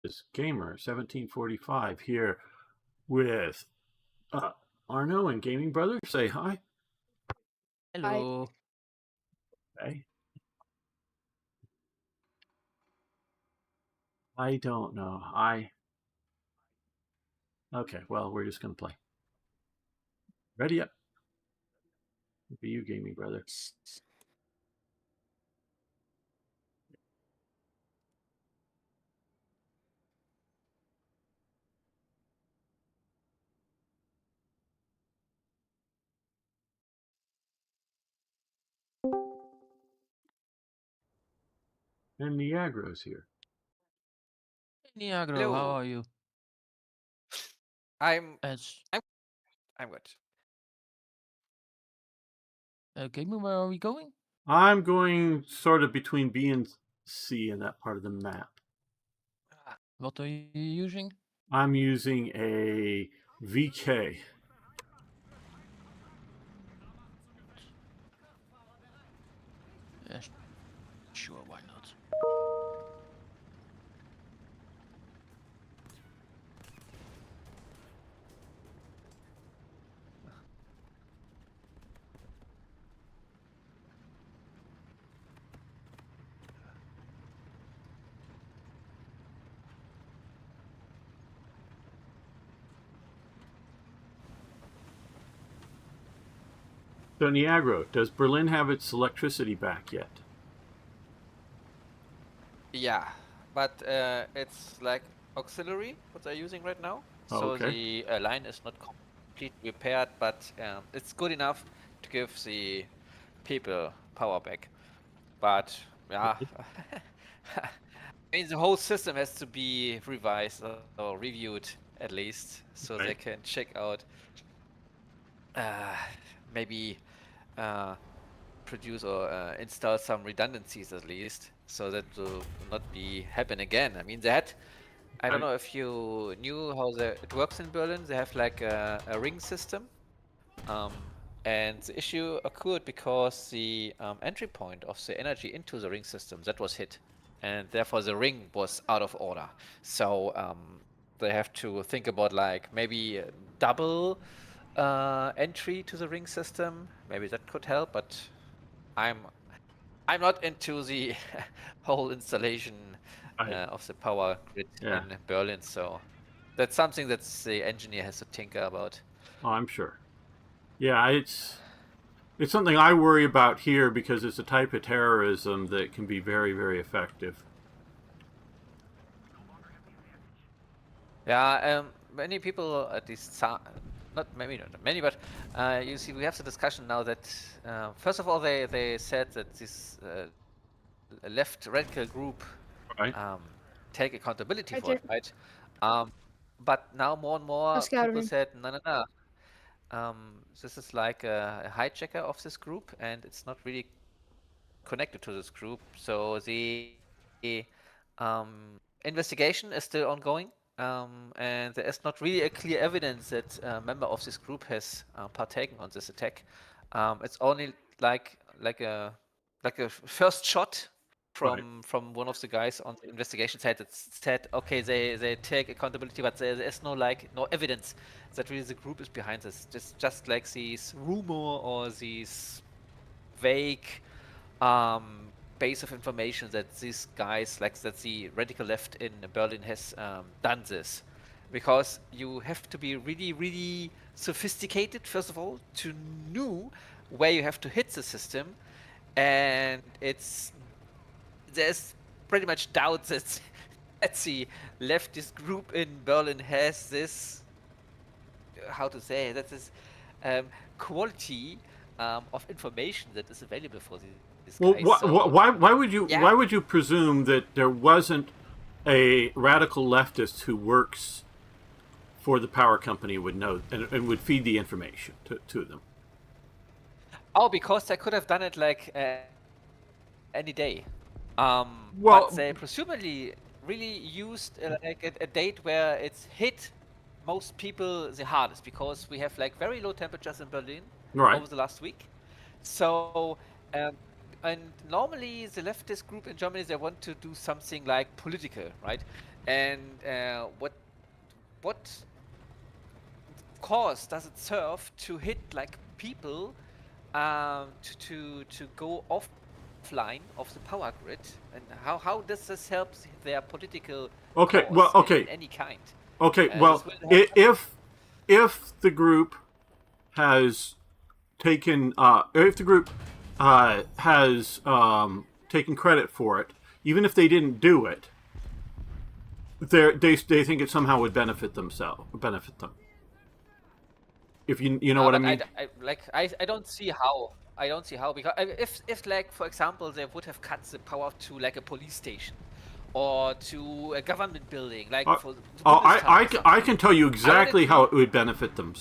is Gamer 1745 here with Arno and Gaming Brother. Say hi. Hello. Okay. I don't know. Okay, well, we're just going to play. Ready up. Be you, Gaming Brother. And Niagro's here. Niagara, Hello. how are you? I'm As good. Gamer, where are we going? I'm going sort of between B and C in that part of the map. What are you using? I'm using a VK. Yes, sure, why not? So, Niagro, does Berlin have its electricity back yet? Yeah, but it's like auxiliary what they're using right now. Oh, So okay. the line is not completely repaired, but it's good enough to give the people power back. But yeah, I mean the whole system has to be revised or reviewed at least, so they Right. can check out maybe produce or install some redundancies at least, so that will not be happen again. I mean, that I don't Right. know if you knew how it works in Berlin. They have like a ring system, and the issue occurred because the entry point of the energy into the ring system that was hit, and therefore the ring was out of order. So they have to think about like maybe double entry to the ring system. Maybe that could help, but I'm not into the whole installation Right. of the power grid Yeah. in Berlin, so that's something that the engineer has to think about. Oh, I'm sure. Yeah, it's something I worry about here because it's a type of terrorism that can be very, very effective. Yeah, many people at least not maybe not many, but you see, we have the discussion now that first of all they said that this left radical group Right. take accountability I for it, did. right? But now more and more scared of people him. said no. This is like a hijacker of this group, and it's not really connected to this group. So the investigation is still ongoing, and there is not really a clear evidence that a member of this group has partaken on this attack. It's only like a first shot Right. from one of the guys on the investigation side that said, okay, they take accountability, but there is no evidence that really the group is behind this. Just like these rumor or these vague base of information that these guys, like that the radical left in Berlin has done this. Because you have to be really, really sophisticated, first of all, to know where you have to hit the system. And there's pretty much doubt that the leftist group in Berlin has this, how to say, that is quality of information that is available for these Well, guys. So yeah, why would you presume that there wasn't a radical leftist who works for the power company would know and would feed the information to them? oh, because they could have done it like any day. But Well, they presumably really used like a date where it's hit most people the hardest, because we have like very low temperatures in Berlin right. over the last week. So, and normally the leftist group in Germany, they want to do something like political, right? and what cause does it serve to hit like people to go offline of the power grid, and how does this help their political Okay. cause Well. Okay. in any kind? Okay. This Well, will help. if the group has taken if the group has taken credit for it, even if they didn't do it, they think it somehow would benefit them. If you know what I But mean. I don't see how. I don't see how, because if like for example they would have cut the power to like a police station or to a government building, like for the Oh, Bundestag or I something, can tell you how would it exactly how be? it would benefit them.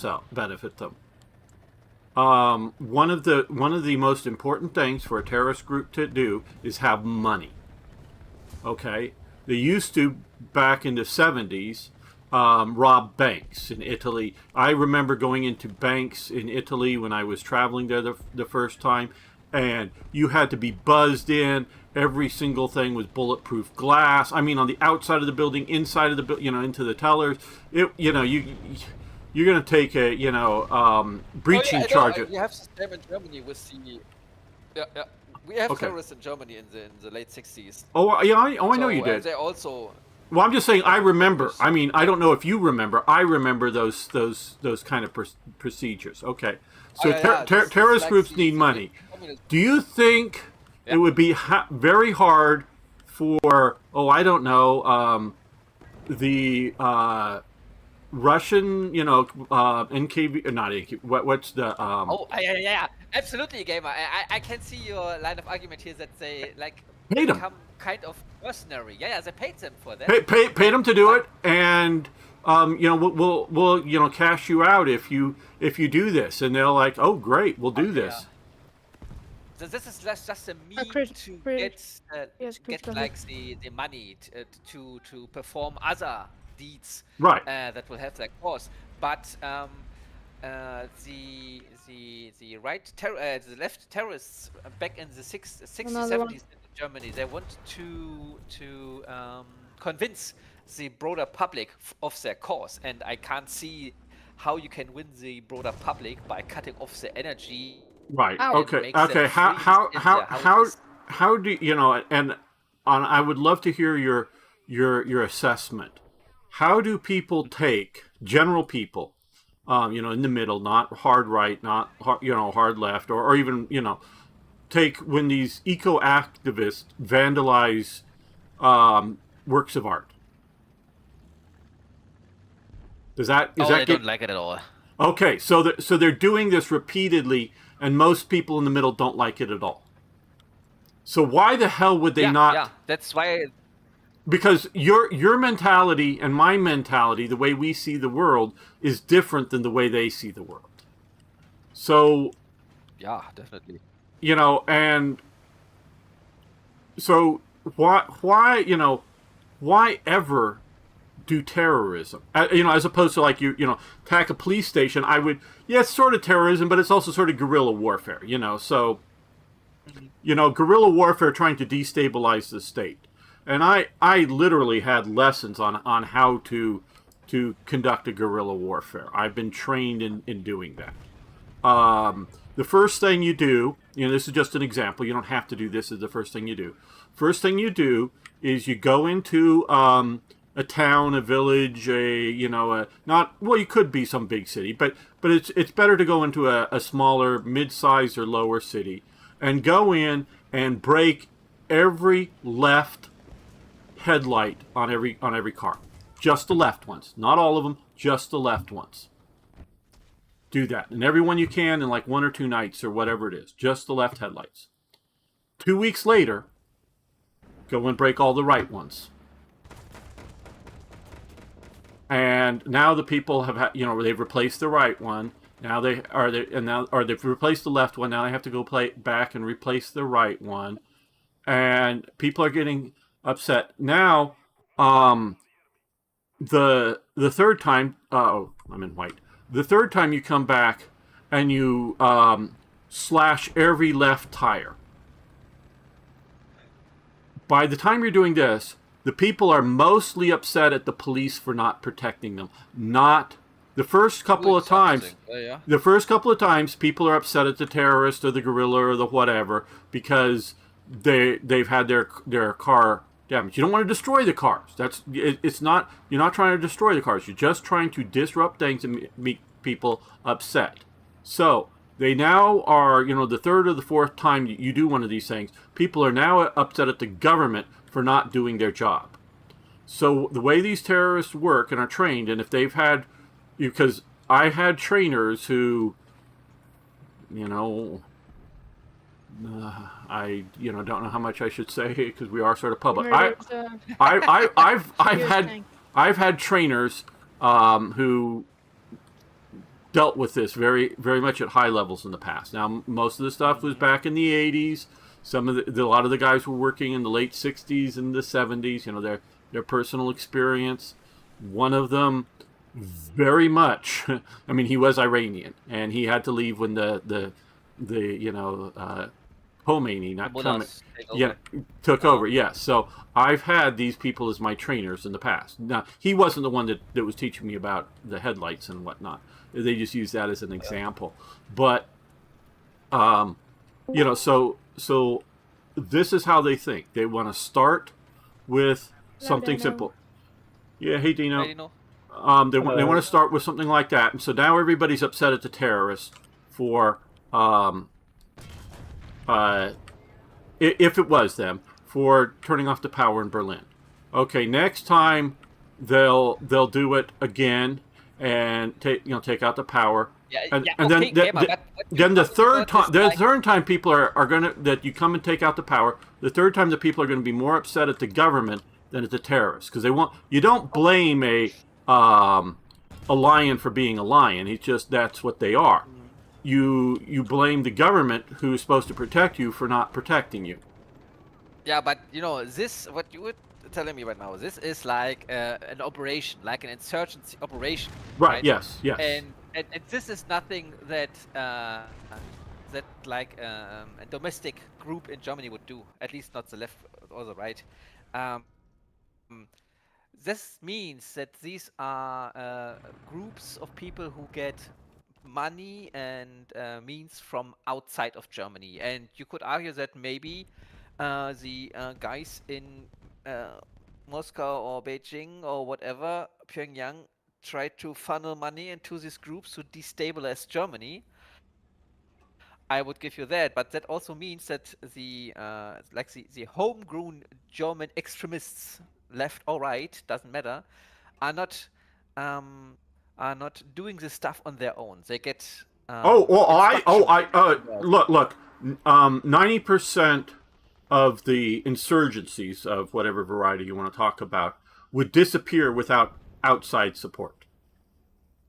One of the most important things for a terrorist group to do is have money. Okay, they used to, back in the 70s, rob banks in Italy. I remember going into banks in Italy when I was traveling there the first time, and you had to be buzzed in. Every single thing was bulletproof glass. I mean, on the outside of the building, inside of the building, into the tellers. You're going to take a Oh yeah, breaching I know. charge. We have the same in Germany with the yeah. We have Okay. terrorists in Germany in the late 60s. Oh yeah. I know you So did. they also Well, I'm just saying. I remember. use I mean, I don't know if you remember. I remember those kind of procedures. Okay. oh So yeah, this is terrorist like groups need the money. communist. Do you think Yeah. it would be very hard for I don't know the Russian NKV, not NKV, what's the Oh yeah. Absolutely, gamer. I can see your line of argument here that they like paid them become kind of mercenary. Yeah, they paid them for that. paid them to do But it, and we'll cash you out if you do this, and they're like, oh great, we'll do yeah. this. So this is just a mean Chris- to Chris- get yes, Chris, get go like the money to perform other deeds Right. that will have that cause. But the the left terrorists back in the 60s, Another one. 70s in Germany, they want to convince the broader public of their cause, and I can't see how you can win the broader public by cutting off the energy. Right. Ow. And Okay. makes them Okay. freeze in their houses. How do and I would love to hear your assessment. How do people take, general people, in the middle, not hard right, not hard left, or even take, when these eco activists vandalize works of art? Is that They don't like it at all. okay? So they're doing this repeatedly, and most people in the middle don't like it at all. So why the hell would they not? Yeah, that's why. Because your mentality and my mentality, the way we see the world, is different than the way they see the world. So Yeah, definitely. and so why ever do terrorism? As opposed to, like, attack a police station. I would, it's sort of terrorism, but it's also sort of guerrilla warfare. So guerrilla warfare, trying to destabilize the state. And I literally had lessons on how to conduct a guerrilla warfare. I've been trained in doing that. The first thing you do, this is just an example. You don't have to do this. Is the first thing you do. First thing you do is you go into a town, a village, you could be some big city, but it's better to go into a smaller, mid-sized or lower city, and go in and break every left headlight on every car. Just the left ones, not all of them, just the left ones. Do that, and every one you can in like 1 or 2 nights or whatever it is. Just the left headlights. 2 weeks later, go and break all the right ones. And now the people have they've replaced the right one. Now they've replaced the left one. Now they have to go back and replace the right one. And people are getting upset. Now, the third time, I'm in white. The third time you come back and you slash every left tire. By the time you're doing this, the people are mostly upset at the police for not protecting them. Not the first couple of times. Yeah. The first couple of times, people are upset at the terrorist or the guerrilla or the whatever because they've had their car damaged. You don't want to destroy the cars. It's not. You're not trying to destroy the cars. You're just trying to disrupt things and make people upset. So they now are, the third or the fourth time you do one of these things, people are now upset at the government for not doing their job. So the way these terrorists work and are trained, and if they've had, because I had trainers who, I don't know how much I should say because we are sort of public. I've had trainers who dealt with this very very much at high levels in the past. Now most of the stuff was back in the 80s. Some of a lot of the guys were working in the late 60s and the 70s. Their personal experience. One of them very much. I mean, he was Iranian and he had to leave when the Khomeini, not Khomeini, took over. Yes. So I've had these people as my trainers in the past. Now he wasn't the one that was teaching me about the headlights and whatnot. They just use that as an example. But so this is how they think. They want to start with something simple. Yeah, hey Dino. They want to start with something like that, and so now everybody's upset at the terrorists for if it was them, for turning off the power in Berlin. Okay, next time they'll do it again and take out the power. Then the third time people are gonna that you come and take out the power. The third time the people are going to be more upset at the government than at the terrorists because you don't blame a lion for being a lion. That's what they are. You blame the government who is supposed to protect you for not protecting you. Yeah, but this what you were telling me right now. This is like an operation, like an insurgency operation. Right. Yes. And this is nothing that like a domestic group in Germany would do. At least not the left or the right. This means that these are groups of people who get money and means from outside of Germany. And you could argue that maybe the guys in Moscow or Beijing or whatever, Pyongyang, try to funnel money into these groups to destabilize Germany. I would give you that, but that also means that the homegrown German extremists, left or right, doesn't matter, are not doing this stuff on their own. They get look. 90% of the insurgencies of whatever variety you want to talk about would disappear without outside support.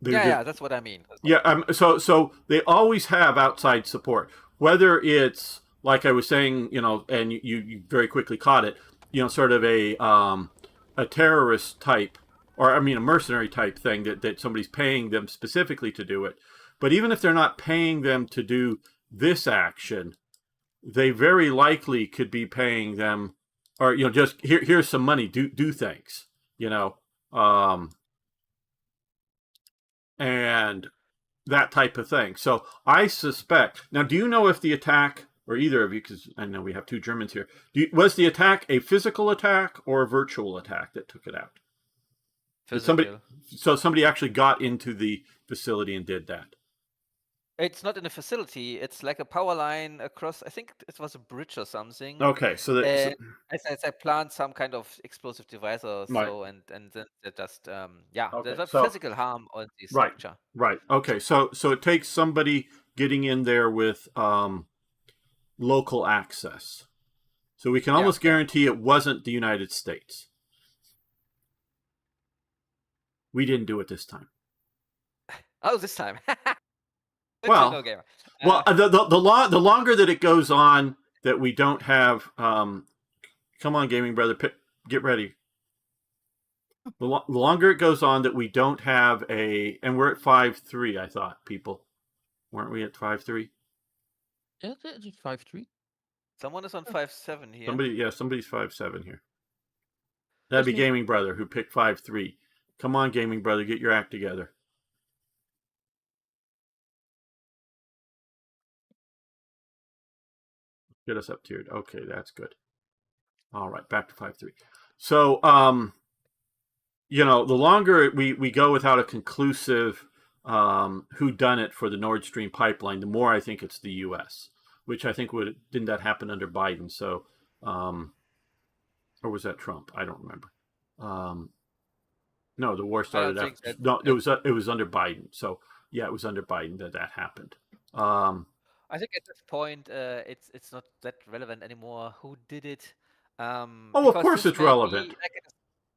That's what I mean. So they always have outside support, whether it's like I was saying, and you very quickly caught it, sort of a terrorist type, or a mercenary type thing that somebody's paying them specifically to do it. But even if they're not paying them to do this action, they very likely could be paying them, or just here's some money, do things, and that type of thing. So I suspect. Now, do you know if the attack, or either of you, because I know we have two Germans here, was the attack a physical attack or a virtual attack that took it out? Somebody actually got into the facility and did that. It's not in a facility. It's like a power line across. I think it was a bridge or something. Okay, so that I plant some kind of explosive device or so, right. and then they just Okay, there's a physical harm on the structure. Right. Okay. So it takes somebody getting in there with local access. So we can almost guarantee it wasn't the United States. We didn't do it this time. Oh, this time. Well, the longer that it goes on that we don't have, come on, gaming brother, get ready. The longer it goes on that we don't have and we're at 5-3, I thought, people. Weren't we at 5-3? Yeah, it's 5-3. Someone is on 5-7 here. Somebody's 5-7 here. That'd be me. Gaming Brother who picked 5-3. Come on, Gaming Brother, get your act together. Get us up tiered. Okay, that's good. All right, back to 5-3. So, the longer we go without a conclusive whodunit for the Nord Stream pipeline, the more I think it's the U.S., which I think didn't that happen under Biden? So, or was that Trump? I don't remember. No, the war started think after. that- No, it was under Biden. So yeah, it was under Biden that happened. I think at this point, it's not that relevant anymore. Who did it? Of Because course this it's may be relevant. like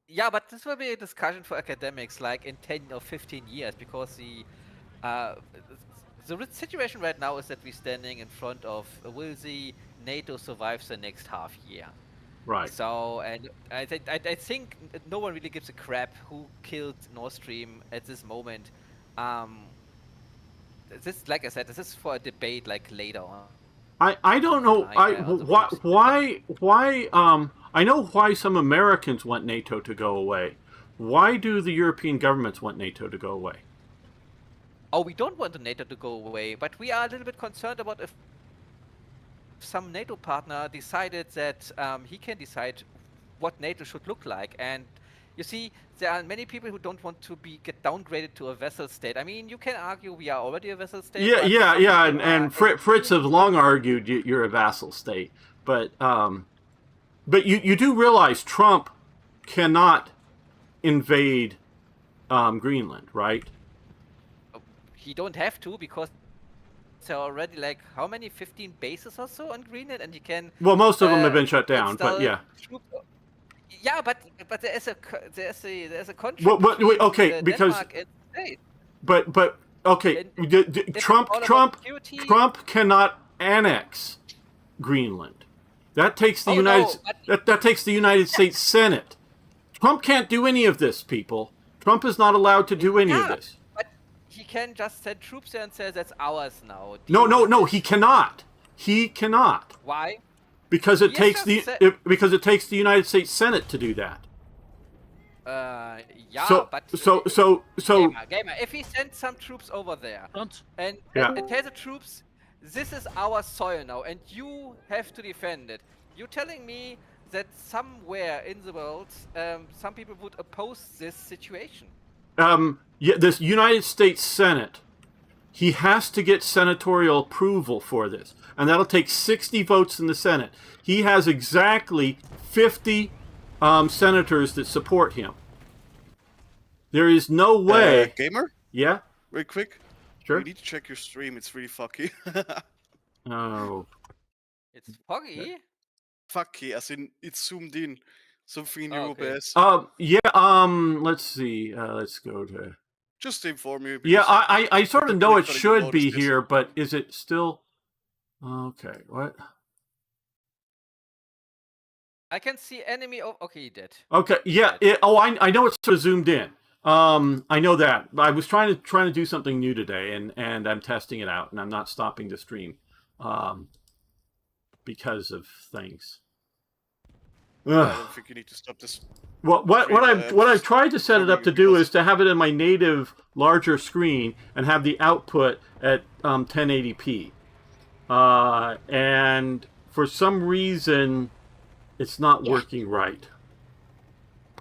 yeah, but this will be a discussion for academics, like in 10 or 15 years, because uh, the situation right now is that we're standing in front of will the NATO survive the next half year? Right. So, and I think no one really gives a crap who killed Nord Stream at this moment. This, like I said, this is for a debate like later on. I don't know On the why I know why some Americans want NATO to go away. Why do the European governments want NATO to go away? Oh, we don't want the NATO to go away, but we are a little bit concerned about if some NATO partner decided that he can decide what NATO should look like. And you see, there are many people who don't want to get downgraded to a vassal state. I mean, you can argue we are already a vassal state. Yeah, but yeah, some yeah. people And are Fritz has long argued you're a vassal state, but you do realize Trump cannot invade Greenland, right? he don't have to, because there are already like how many 15 bases or so on Greenland, and you can Well, most of them have been shut down, but install yeah. Yeah, but there's a contract Well, but wait, between, okay, because Denmark and the States. but okay, Trump all about security. Trump cannot annex Greenland. That takes the that takes the United States Senate. Trump can't do any of this, people. Trump is not allowed to do any of this. But he can just send troops there and say that's ours now. No, he cannot. He cannot. Why? Because it takes because it takes the United States Senate to do that. Yeah, so, but Gamer, if he sends some troops over there and tell the troops, this is our soil now, and you have to defend it. You're telling me that somewhere in the world, some people would oppose this situation? Yeah, this United States Senate, he has to get senatorial approval for this, and that'll take 60 votes in the Senate. He has exactly 50 senators that support him. There is no way. Gamer? Yeah? Very quick. Sure. You need to check your stream. It's really fucky. Oh. It's foggy? Fucky, as in it's zoomed in. Something in your okay. OBS. Yeah, let's see. Let's go to... Just to inform you. Yeah, I sort of know it Everybody should noticed be this. here, but is it still... Okay, what? I can see enemy. Okay, he did. Okay, yeah. I know it's sort of zoomed in. I know that. I was trying to do something new today, and I'm testing it out, and I'm not stopping the stream, because of things. I don't think you need to stop this. What I've tried to set it up to do is to have it in my native larger screen and have the output at 1080p, and for some reason it's not working right.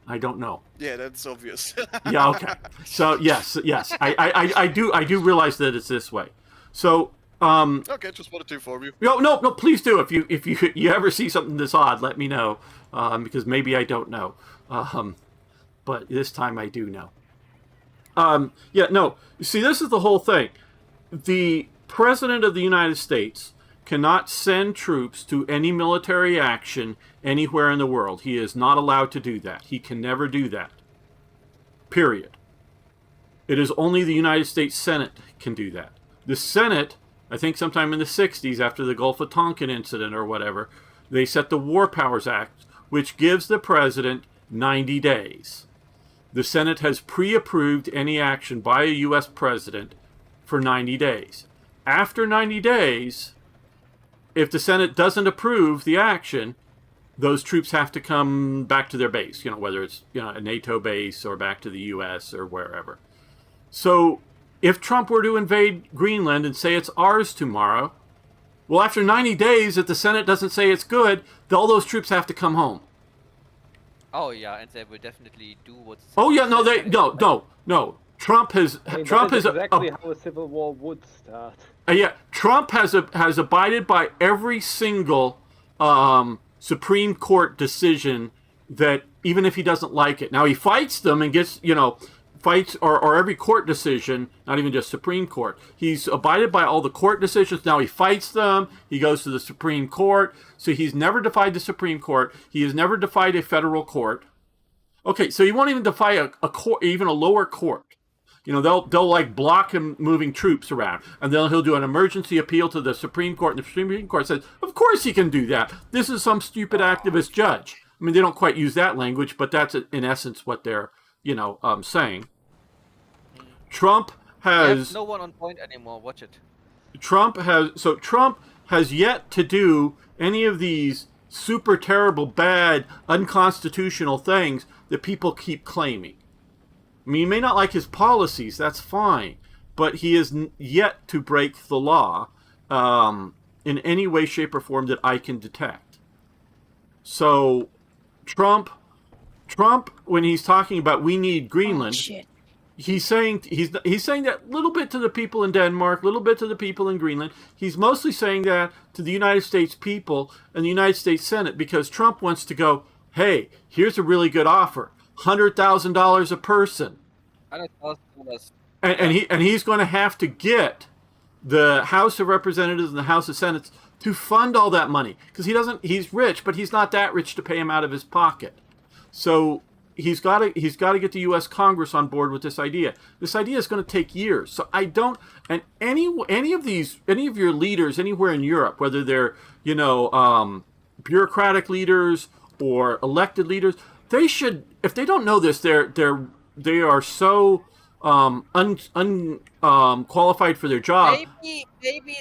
I don't know. Yeah, that's obvious. Yeah. Okay. So yes. I do realize that it's this way. So. Okay, just wanted to inform you. No. Please do. If you ever see something this odd, let me know, because maybe I don't know, but this time I do know. Yeah. No. See, this is the whole thing. The President of the United States cannot send troops to any military action anywhere in the world. He is not allowed to do that. He can never do that. Period. It is only the United States Senate can do that. The Senate, I think sometime in the 60s, after the Gulf of Tonkin incident or whatever, they set the War Powers Act, which gives the president 90 days. The Senate has pre-approved any action by a U.S. president for 90 days. After 90 days, if the Senate doesn't approve the action, those troops have to come back to their base, whether it's a NATO base or back to the U.S. or wherever. So if Trump were to invade Greenland and say it's ours tomorrow, well, after 90 days, if the Senate doesn't say it's good, all those troops have to come home. Oh yeah, and they will definitely do what. Oh yeah, no. Trump has that is exactly how a civil war would start. Trump has abided by every single Supreme Court decision that, even if he doesn't like it. Now he fights them and gets fights or every court decision, not even just Supreme Court. He's abided by all the court decisions. Now he fights them. He goes to the Supreme Court. So he's never defied the Supreme Court. He has never defied a federal court. Okay, so he won't even defy a court, even a lower court. They'll like block him moving troops around, and then he'll do an emergency appeal to the Supreme Court, and the Supreme Court says, of course he can do that. This is some stupid activist judge. I mean, they don't quite use that language, but that's in essence what they're, saying. Trump has no one on point anymore. Watch it. Trump has yet to do any of these super terrible, bad, unconstitutional things that people keep claiming. I mean, you may not like his policies, that's fine, but he is yet to break the law in any way, shape, or form that I can detect. So, Trump, when he's talking about we need Greenland, he's saying that little bit to the people in Denmark, little bit to the people in Greenland. He's mostly saying that to the United States people and the United States Senate, because Trump wants to go, hey, here's a really good offer. $100,000 a person, $100,000. And he's going to have to get the House of Representatives and the House of Senate to fund all that money, because he's rich, but he's not that rich to pay him out of his pocket. So he's got to get the U.S. Congress on board with this idea. This idea is going to take years. So I don't, and any of your leaders anywhere in Europe, whether they're bureaucratic leaders or elected leaders, they should, if they don't know this, they are so unqualified for their job. Maybe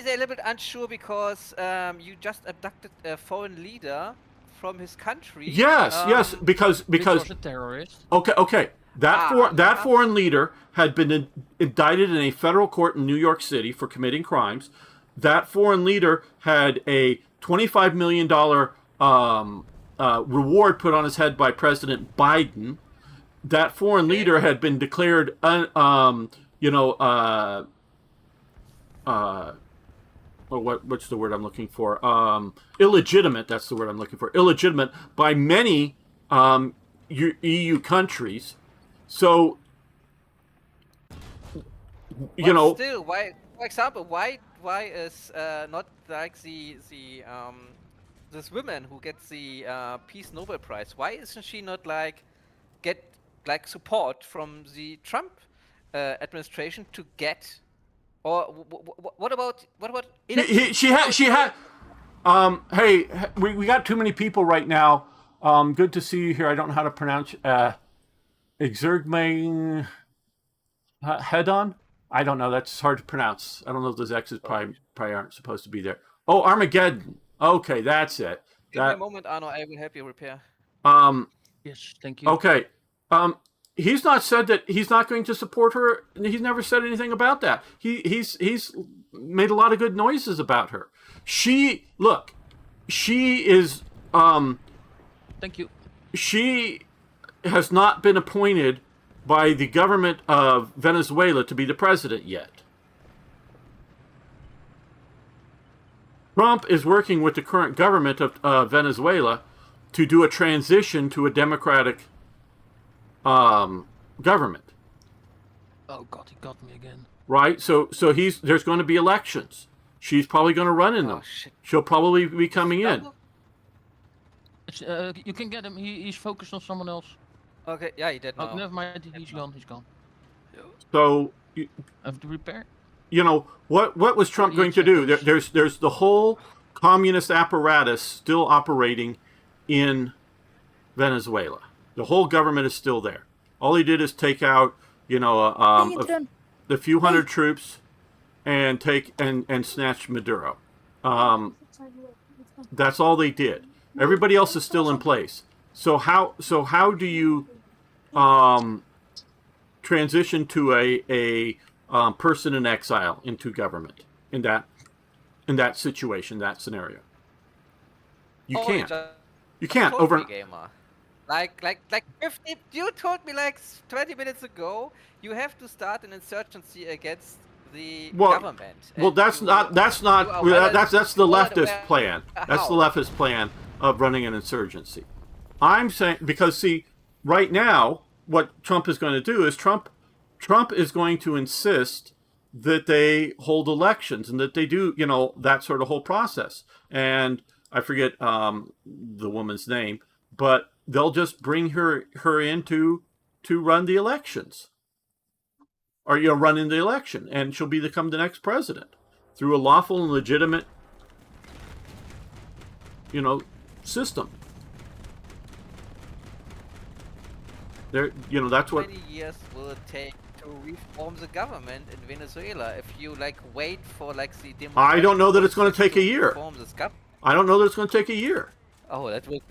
they're a little bit unsure because you just abducted a foreign leader from his country. Yes, because was a terrorist. Okay. That foreign leader had been indicted in a federal court in New York City for committing crimes. That foreign leader had a $25 million reward put on his head by President Biden. That foreign leader had been declared, what's the word I'm looking for? Illegitimate. That's the word I'm looking for. Illegitimate by many EU countries. So, still, why? For example, why is not like this woman who gets the Peace Nobel Prize? Why isn't she not get support from the Trump administration to get? Or what about? She had. Hey, we got too many people right now. Good to see you here. I don't know how to pronounce Exergmain Hedon. I don't know. That's hard to pronounce. I don't know if those X's probably aren't supposed to be there. Oh, Armageddon. Okay, that's it. Give me a moment, Arno. I will help you repair. Yes, thank you. Okay. He's not said that he's not going to support her. He's never said anything about that. He's made a lot of good noises about her. She is. Thank you. She has not been appointed by the government of Venezuela to be the president yet. Trump is working with the current government of Venezuela to do a transition to a democratic government. Oh God, he got me again. Right? So there's going to be elections. She's probably going to run in them. Shit. She'll probably be coming in. You can get him. He's focused on someone else. Okay, yeah, he did. Oh, never mind. He's gone. So I have to repair. What was Trump going to do? There's the whole communist apparatus still operating in Venezuela. The whole government is still there. All he did is take out, the few hundred troops and snatch Maduro. That's all they did. Everybody else is still in place. So how do you transition to a person in exile into government in that situation, that scenario? You Oh, can't. just You can't told me, over. gamer. Like 50. You told me like 20 minutes ago. You have to start an insurgency against the Well, government. well, and that's you, not you are well, that's the well leftist aware plan. That's the how. leftist plan of running an insurgency. I'm saying because see, right now, what Trump is going to do is Trump is going to insist that they hold elections and that they do, that sort of whole process. And I forget the woman's name, but they'll just bring her in to run the elections, or run in the election, and she'll become the next president through a lawful and legitimate, system. There, that's How what. many years will it take to reform the government in Venezuela if you like wait for like the I don't know that it's going to process take a year. reform this government? I don't know that it's going to take a year. Oh, that will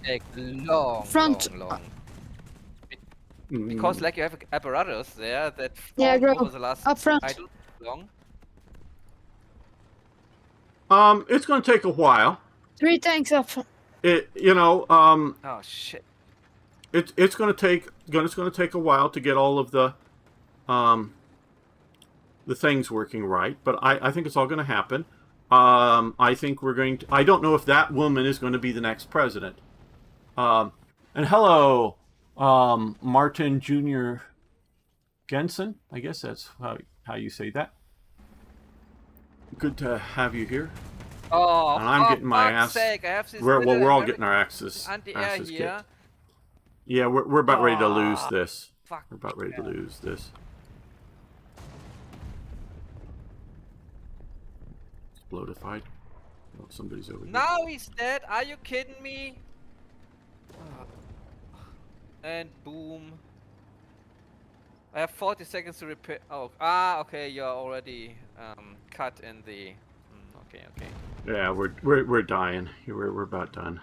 take long, Front- long. Because like you have apparatus there that Yeah, formed bro. over the last Up front. I don't know long. It's going to take a while. 3 tanks up front. Oh shit. It's going to take a while to get all of the things working right, but I think it's all going to happen. I think we're going to. I don't know if that woman is going to be the next president. And hello, Martin Jr. Gensen. I guess that's how you say that. Good to have you here. Oh, And I'm getting my fuck's ass. sake, I have this We're little all getting our asses anti-air kicked. here. Yeah, we're about ready to lose Ah, this. Fuck. We're about ready to lose this. Explodified. Oh, somebody's over here. Now he's dead. Are you kidding me? And boom. I have 40 seconds to repair. Oh, okay. You're already cut in the. Okay. Yeah, we're dying. We're about done.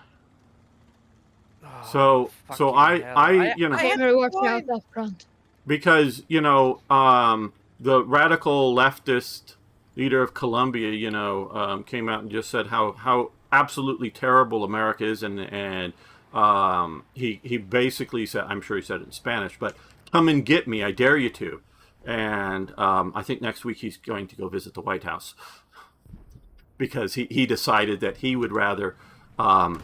Oh, So fucking I hell. Gamer watching out up front. because the radical leftist leader of Colombia, came out and just said how absolutely terrible America is, and he basically said, I'm sure he said it in Spanish, but come and get me, I dare you to. And I think next week he's going to go visit the White House because he decided that he would rather come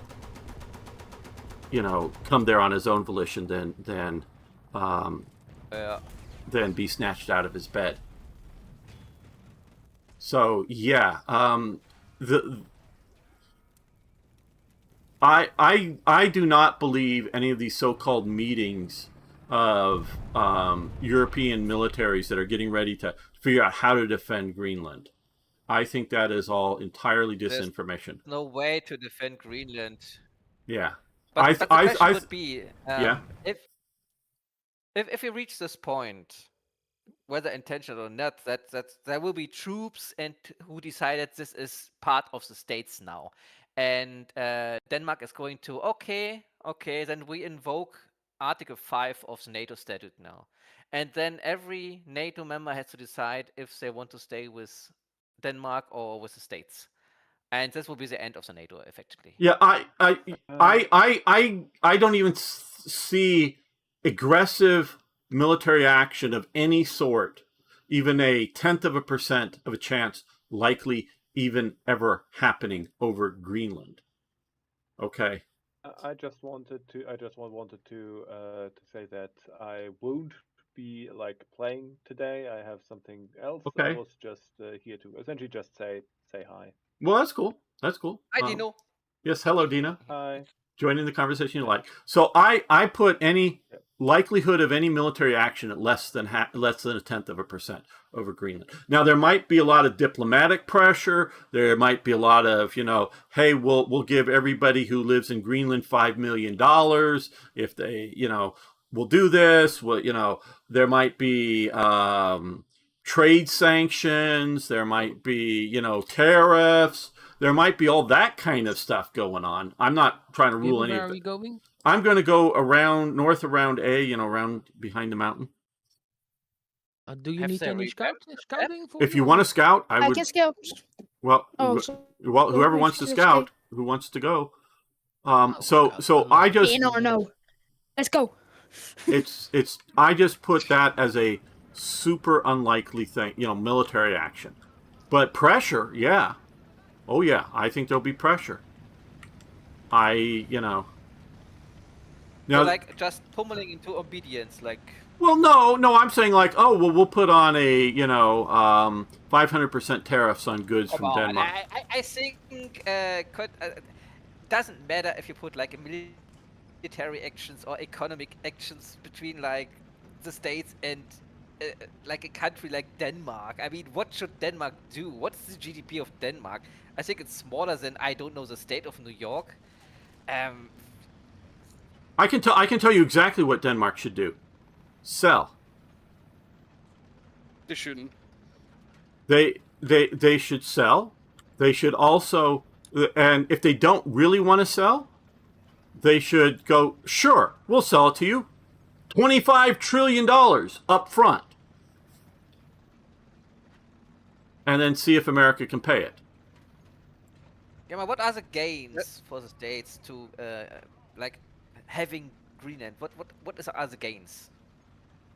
there on his own volition than be snatched out of his bed. So yeah, I do not believe any of these so-called meetings of European militaries that are getting ready to figure out how to defend Greenland. I think that is all entirely disinformation. No way to defend Greenland. Yeah. But the question would be, yeah. if we reach this point, whether intentional or not, that there will be troops and who decided this is part of the states now, and Denmark is going to okay, then we invoke Article 5 of the NATO Statute now, and then every NATO member has to decide if they want to stay with Denmark or with the states. And this will be the end of the NATO, effectively. Yeah, I don't even see aggressive military action of any sort, even a 0.1% of a chance, likely even ever happening over Greenland. Okay. I just wanted to say that I won't be like playing today. I have something else. Okay. I was just here to essentially just say hi. Well, that's cool. That's cool. Hi, Dino. Yes, hello, Dina. Hi. Joining the conversation you like. So I put any likelihood of any military action at less than 0.1% over Greenland. Now there might be a lot of diplomatic pressure. There might be a lot of hey, we'll give everybody who lives in Greenland $5 million if they we'll do this. Well, there might be trade sanctions. There might be tariffs. there might be all that kind of stuff going on. I'm not trying to rule Where any are of we it. going? I'm going to go around north around A, you know, around behind the mountain. Do you Have need they any revamped scouting for If you want to scout, I I would. can scout. Well, Oh, well, whoever we wants to should scout, stay. who wants to go. Oh, So God, so I I love just In or no? Let's go. it's I just put that as a super unlikely thing, you know, military action. But pressure, yeah. Oh yeah, I think there'll be pressure. You know. So Now, like just pummeling into obedience, like well, no, I'm saying like, oh, well, we'll put on a, you know, 500% tariffs on goods come from on. Denmark. I think doesn't matter if you put like a military actions or economic actions between like the states and like a country like Denmark. I mean, what should Denmark do? What's the GDP of Denmark? I think it's smaller than, I don't know, the state of New York. I can tell you exactly what Denmark should do. Sell. They shouldn't. They should sell. They should also, and if they don't really want to sell, they should go, sure, we'll sell it to you. $25 trillion up front. And then see if America can pay it. Yeah, but what are the gains for the states to like having Greenland? What are the gains?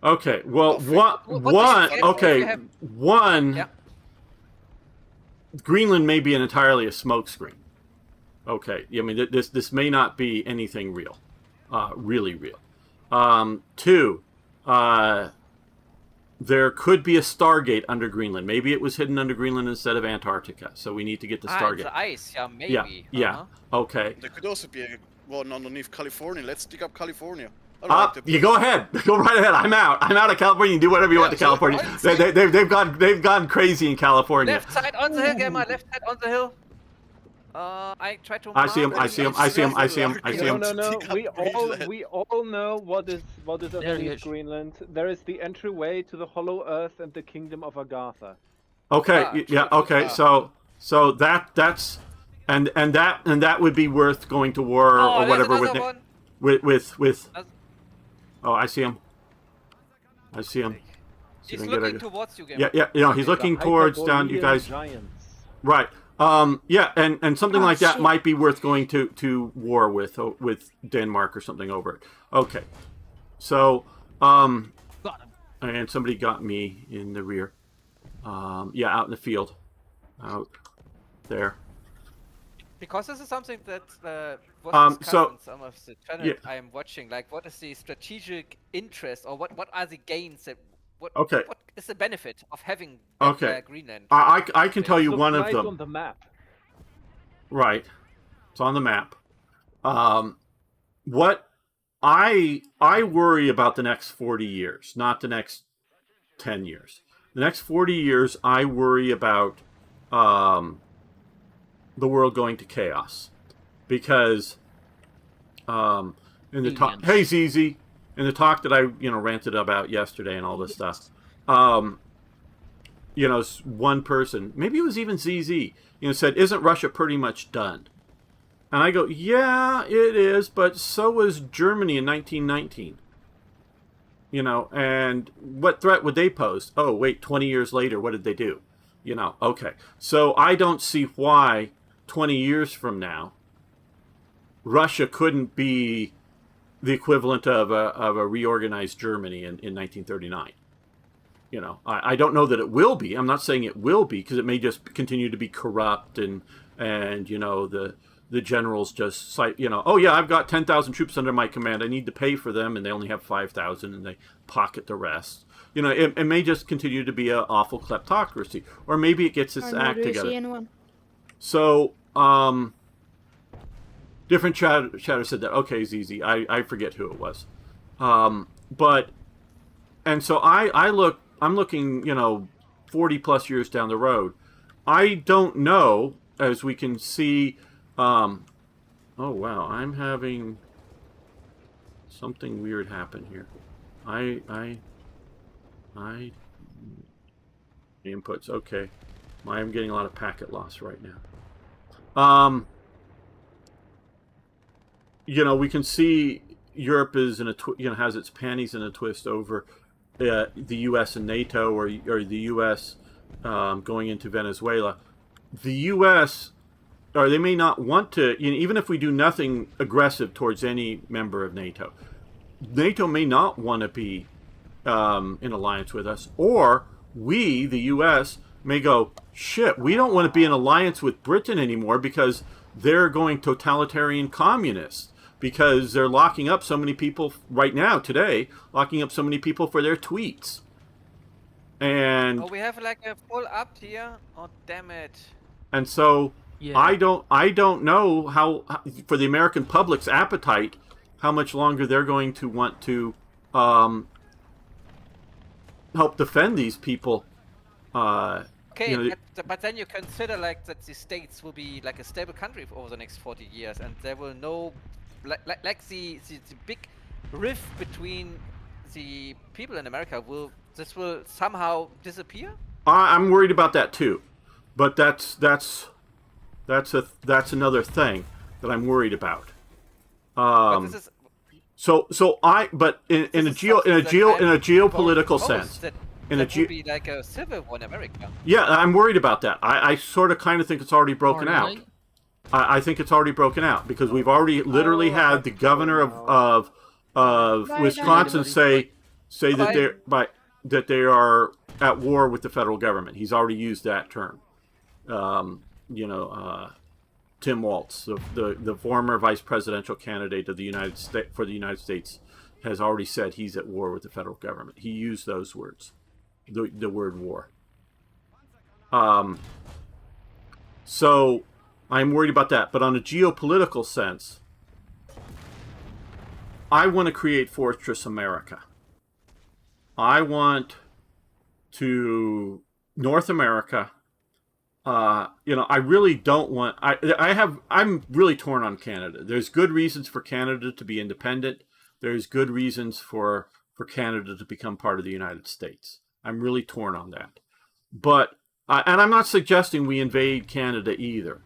Okay, well, Nothing. one, Yeah. Greenland may be entirely a smokescreen. Okay, I mean, this may not be anything real, really real. Two, there could be a Stargate under Greenland. Maybe it was hidden under Greenland instead of Antarctica, so we need to get the Stargate. The ice, yeah, maybe. Yeah, okay. There could also be one underneath California. Let's dig up California. I like the You place. go ahead. Go right ahead. I'm out. I'm out of California. You can do whatever you want to so California. right. They've gone crazy in California. Left side on the hill, Gamma. Left side on the hill. I try to. I see him. mark I see him. I see him. I see him. I see No, him. no, no. Dig up We Greenland. all know what is There he underneath is. Greenland. There is the entryway to the Hollow Earth and the Kingdom of Agartha. Okay. Yeah. Okay. So that's and that would be worth going to war Oh, or there's whatever another one. with. That's- Oh, I see him. I see him. See if He's I can get looking a- towards you, Gamma. Yeah. Yeah. You know, he's The looking towards down. You Hyperborean guys. Giants. Right. Yeah, and something like that shit. might be worth going to war with Denmark or something over it. Okay. So, Got him. and somebody got me in the rear. Yeah, out in the field. Out there. Because this is something that was discussed so- on some of the channel yeah. I am watching. Like, what is the strategic interest, or what are the gains that? What is the benefit of having that, Okay. Greenland? I can tell you Look one of right them. on the map. Right. It's on the map. What I worry about the next 40 years, not the next 10 years. The next 40 years, I worry about the world going to chaos, because in the talk, Aliens. hey ZZ, in the talk that I ranted about yesterday and all this stuff, one person, maybe it was even ZZ, said, "Isn't Russia pretty much done?" And I go, "Yeah, it is, but so was Germany in 1919." And what threat would they pose? Oh, wait, 20 years later, what did they do? Okay. So I don't see why 20 years from now, Russia couldn't be the equivalent of a reorganized Germany in 1939. I don't know that it will be. I'm not saying it will be, because it may just continue to be corrupt and the generals just cite, oh yeah, I've got 10,000 troops under my command. I need to pay for them, and they only have 5,000, and they pocket the rest. It may just continue to be an awful kleptocracy, or maybe it gets its Or act do you together. see anyone? So, different chatter said that. Okay, ZZ, I forget who it was, and so I'm looking, 40 plus years down the road. I don't know, as we can see. Oh wow, I'm having something weird happen here. I inputs. Okay, I'm getting a lot of packet loss right now. We can see Europe is has its panties in a twist over the U.S. and NATO, or the U.S. Going into Venezuela. The U.S. or they may not want to, even if we do nothing aggressive towards any member of NATO, NATO may not want to be in alliance with us, or we, the U.S., may go, shit, we don't want to be in alliance with Britain anymore because they're going totalitarian communist, because they're locking up so many people right now, today, locking up so many people for their tweets. And Oh, we have like a full up here. Oh, damn it. and so Yeah. I don't know how, for the American public's appetite, how much longer they're going to want to help defend these people. Okay, but then you consider like that the states will be like a stable country over the next 40 years, and there will no like the big rift between the people in America will somehow disappear. I'm worried about that too, but that's another thing that I'm worried about. But this is But in a geopolitical sense, that in would be like a civil war in America. Yeah, I'm worried about that. I sort of kind of think it's already broken out. Really? I think it's already broken out because we've already literally had the governor of Wisconsin say that they are at war with the federal government. He's already used that term. Tim Walz, the former vice presidential candidate of the United States, has already said he's at war with the federal government. He used those words, the word war. So I'm worried about that. But on a geopolitical sense, I want to create Fortress America. I want to North America. I really don't want. I'm really torn on Canada. There's good reasons for Canada to be independent. There's good reasons for Canada to become part of the United States. I'm really torn on that. But and I'm not suggesting we invade Canada either,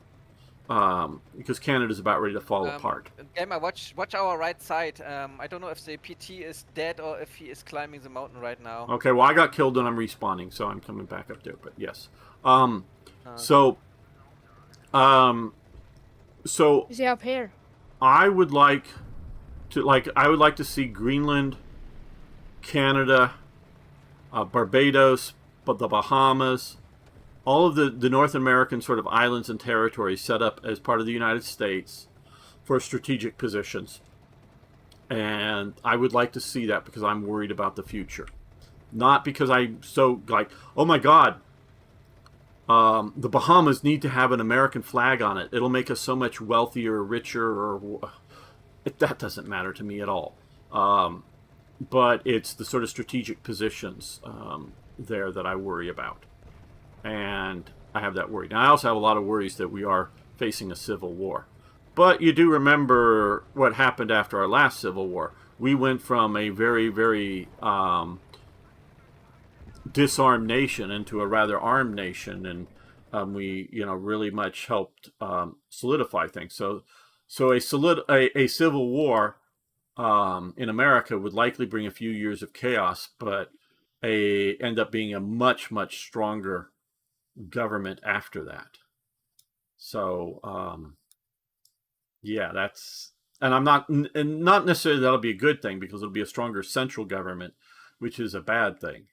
because Canada's about ready to fall apart. Gamer, watch our right side. I don't know if the PT is dead or if he is climbing the mountain right now. Okay, well, I got killed and I'm respawning, so I'm coming back up there. But yes. So Is he up here? I would like to see Greenland, Canada, Barbados, but the Bahamas, all of the North American sort of islands and territories set up as part of the United States for strategic positions. And I would like to see that because I'm worried about the future. Not because I'm so like, oh my God, the Bahamas need to have an American flag on it. It'll make us so much wealthier, richer, that doesn't matter to me at all. But it's the sort of strategic positions there that I worry about. And I have that worry. Now, I also have a lot of worries that we are facing a civil war. But you do remember what happened after our last civil war. We went from a very, very disarmed nation into a rather armed nation, and we really much helped solidify things. So a civil war in America would likely bring a few years of chaos, but end up being a much, much stronger government after that. So yeah, and I'm not necessarily that'll be a good thing, because it'll be a stronger central government, which is a bad thing.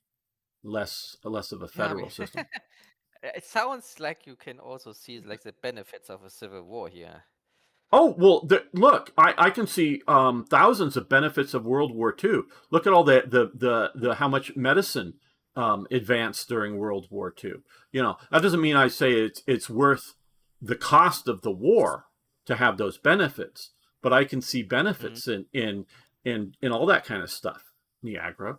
Less of a federal system. It sounds like you can also see like the benefits of a civil war here. Oh, well, look, I can see thousands of benefits of World War II. Look at all the how much medicine advanced during World War II. That doesn't mean I say it's worth the cost of the war to have those benefits, but I can see benefits in all that kind of stuff. Niagara.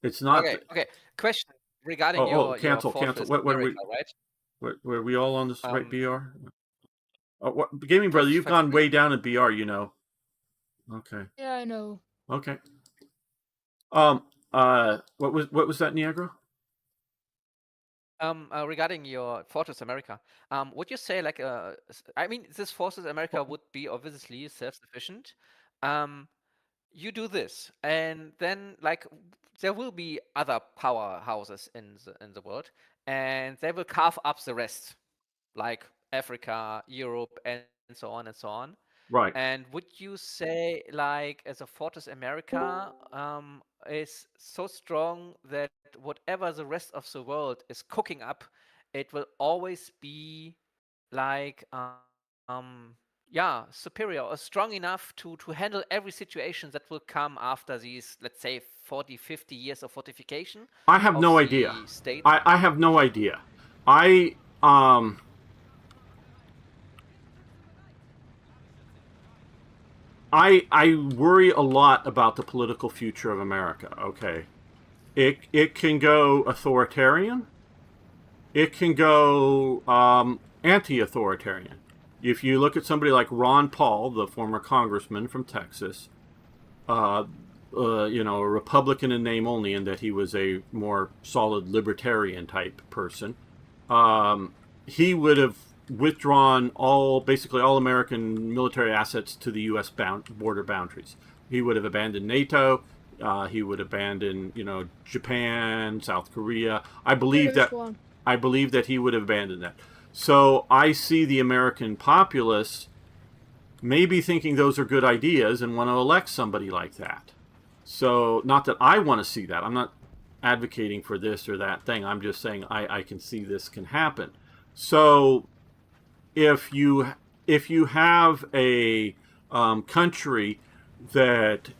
It's not okay. Question regarding your cancel. What are we? Right? Were we all on this right BR? Gaming Brother, you've gone way down in BR. Okay. Yeah, I know. Okay. What was that, Niagara? Regarding your Fortress America, would you say like I mean, this Fortress America would be obviously self-sufficient. Um, you do this, and then like there will be other powerhouses in the world, and they will carve up the rest, like Africa, Europe, and so on and so on. Right. And would you say like as a Fortress America is so strong that whatever the rest of the world is cooking up, it will always be like yeah, superior or strong enough to handle every situation that will come after these, let's say, 40, 50 years of fortification I have of no idea. the state? I have no idea. I um I worry a lot about the political future of America. Okay, it can go authoritarian. It can go anti-authoritarian. If you look at somebody like Ron Paul, the former congressman from Texas, uh, a Republican in name only, in that he was a more solid libertarian type person, he would have withdrawn basically all American military assets to the U.S. border boundaries. He would have abandoned NATO. He would abandon, Japan, South Korea. I believe British that. one. I believe that he would have abandoned that. So I see the American populace maybe thinking those are good ideas and want to elect somebody like that. So, not that I want to see that. I'm not advocating for this or that thing. I'm just saying I can see this can happen. So, if you have a country that,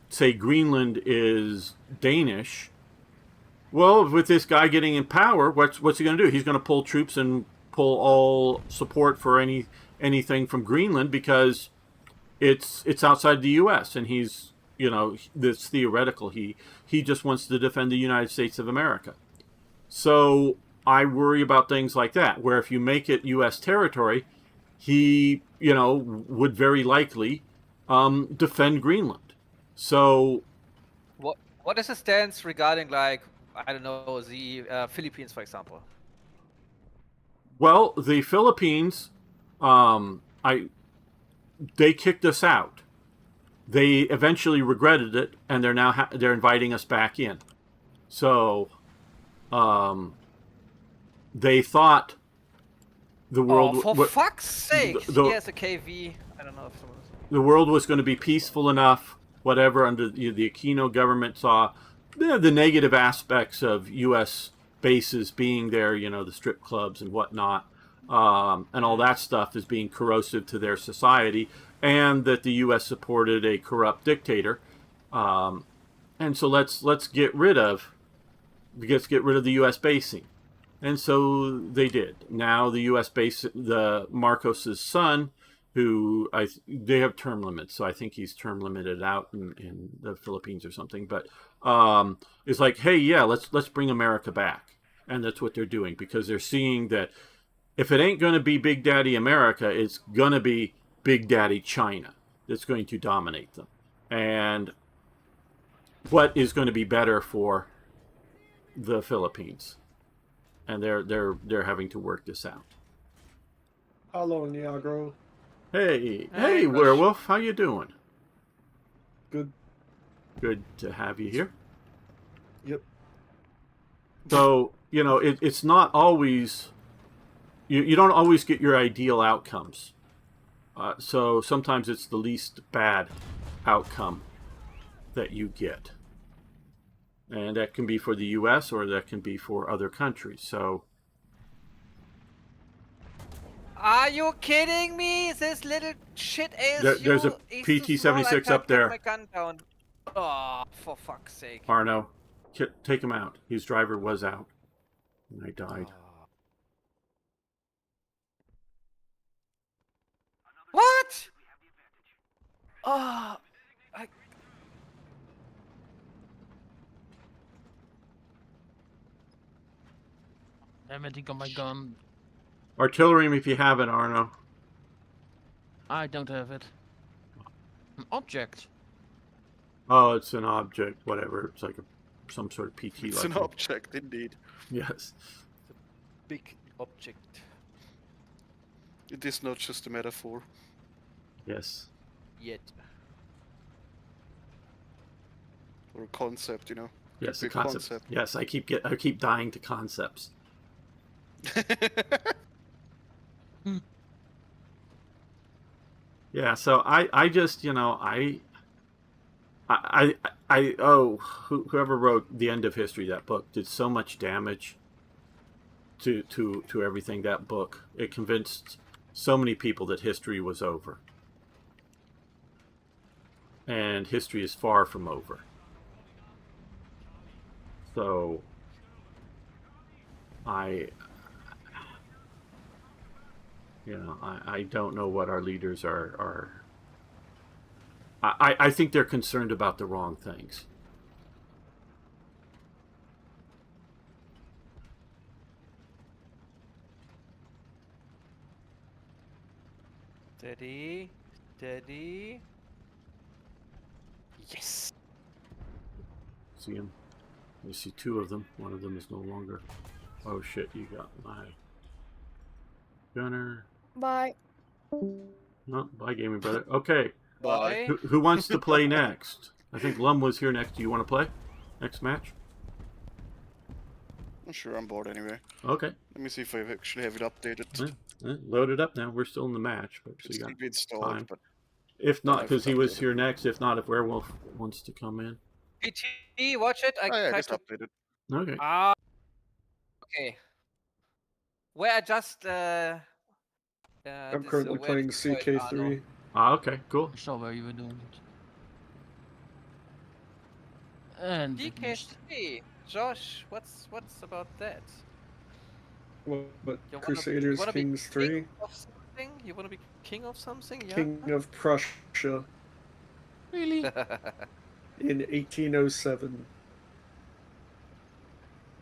say, Greenland is Danish, well, with this guy getting in power, what's he going to do? He's going to pull troops and pull all support for anything from Greenland because it's outside the U.S. and he's, this theoretical. He just wants to defend the United States of America. So I worry about things like that, where if you make it U.S. territory, he, would very likely defend Greenland. So What is the stance regarding like, I don't know, the Philippines, for example? well, the Philippines, they kicked us out. They eventually regretted it, and they're inviting us back in. So, they thought the world Oh, for fuck's sake! Here's a KV. I don't know if someone. The world was going to be peaceful enough. Whatever, under the Aquino government saw the negative aspects of U.S. bases being there, the strip clubs and whatnot, and all that stuff is being corrosive to their society, and that the U.S. supported a corrupt dictator, and so let's get rid of the U.S. basing, and so they did. Now the U.S. base, the Marcos's son, who they have term limits, so I think he's term limited out in the Philippines or something. But it's like, hey, yeah, let's bring America back, and that's what they're doing because they're seeing that if it ain't going to be Big Daddy America, it's going to be Big Daddy China that's going to dominate them. And what is going to be better for the Philippines? And they're having to work this out. Hello, Niagara. Hey, Werewolf, how you doing? Good. Good to have you here. Yep. So, it's not always... You don't always get your ideal outcomes. So sometimes it's the least bad outcome that you get. And that can be for the U.S. or that can be for other countries. So... Are you kidding me? This little shit ASU. There's a PT-76 up there. My gun down. Oh, for fuck's sake. Arno, take him out. His driver was out. And I died. What? Oh, Damn it, he got my gun. Artillery if you have it, Arno. I don't have it. An object. Oh, it's an object, whatever. It's like a some sort of PT. It's an object, indeed. Yes. Big object. It is not just a metaphor. Yes. Yet. Or a concept, you know. Yes, the Big concept. Yes, I keep dying to concepts. Yeah, so I just, you know, whoever wrote The End of History, that book, did so much damage to everything. That book, it convinced so many people that history was over, and history is far from over. So I don't know what our leaders are. I think they're concerned about the wrong things. Steady. Steady. Yes. See them? You see two of them. One of them is no longer. Oh shit! You got my gunner. Bye. No, bye, gaming brother. Okay. Bye. Who wants to play next? I think Lum was here next. Do you want to play next match? I'm sure I'm bored anyway. Okay. Let me see if I actually have it updated. Load it up now. We're still in the match, but so It's you got installed, time. but If not, I've because he was updated. here next. If not, if Werewolf wants to come in. PT, watch it. I oh, yeah, tried it's to. updated. Okay. Ah. Okay. Where I just. I'm currently playing CK3. Okay. Cool. I saw where you were doing it. And it missed. DK3. Josh, what's about that? What, You Crusaders wanna be Kings king 3? of something? You wanna be king of something? Yeah. King of Prussia Really? in 1807.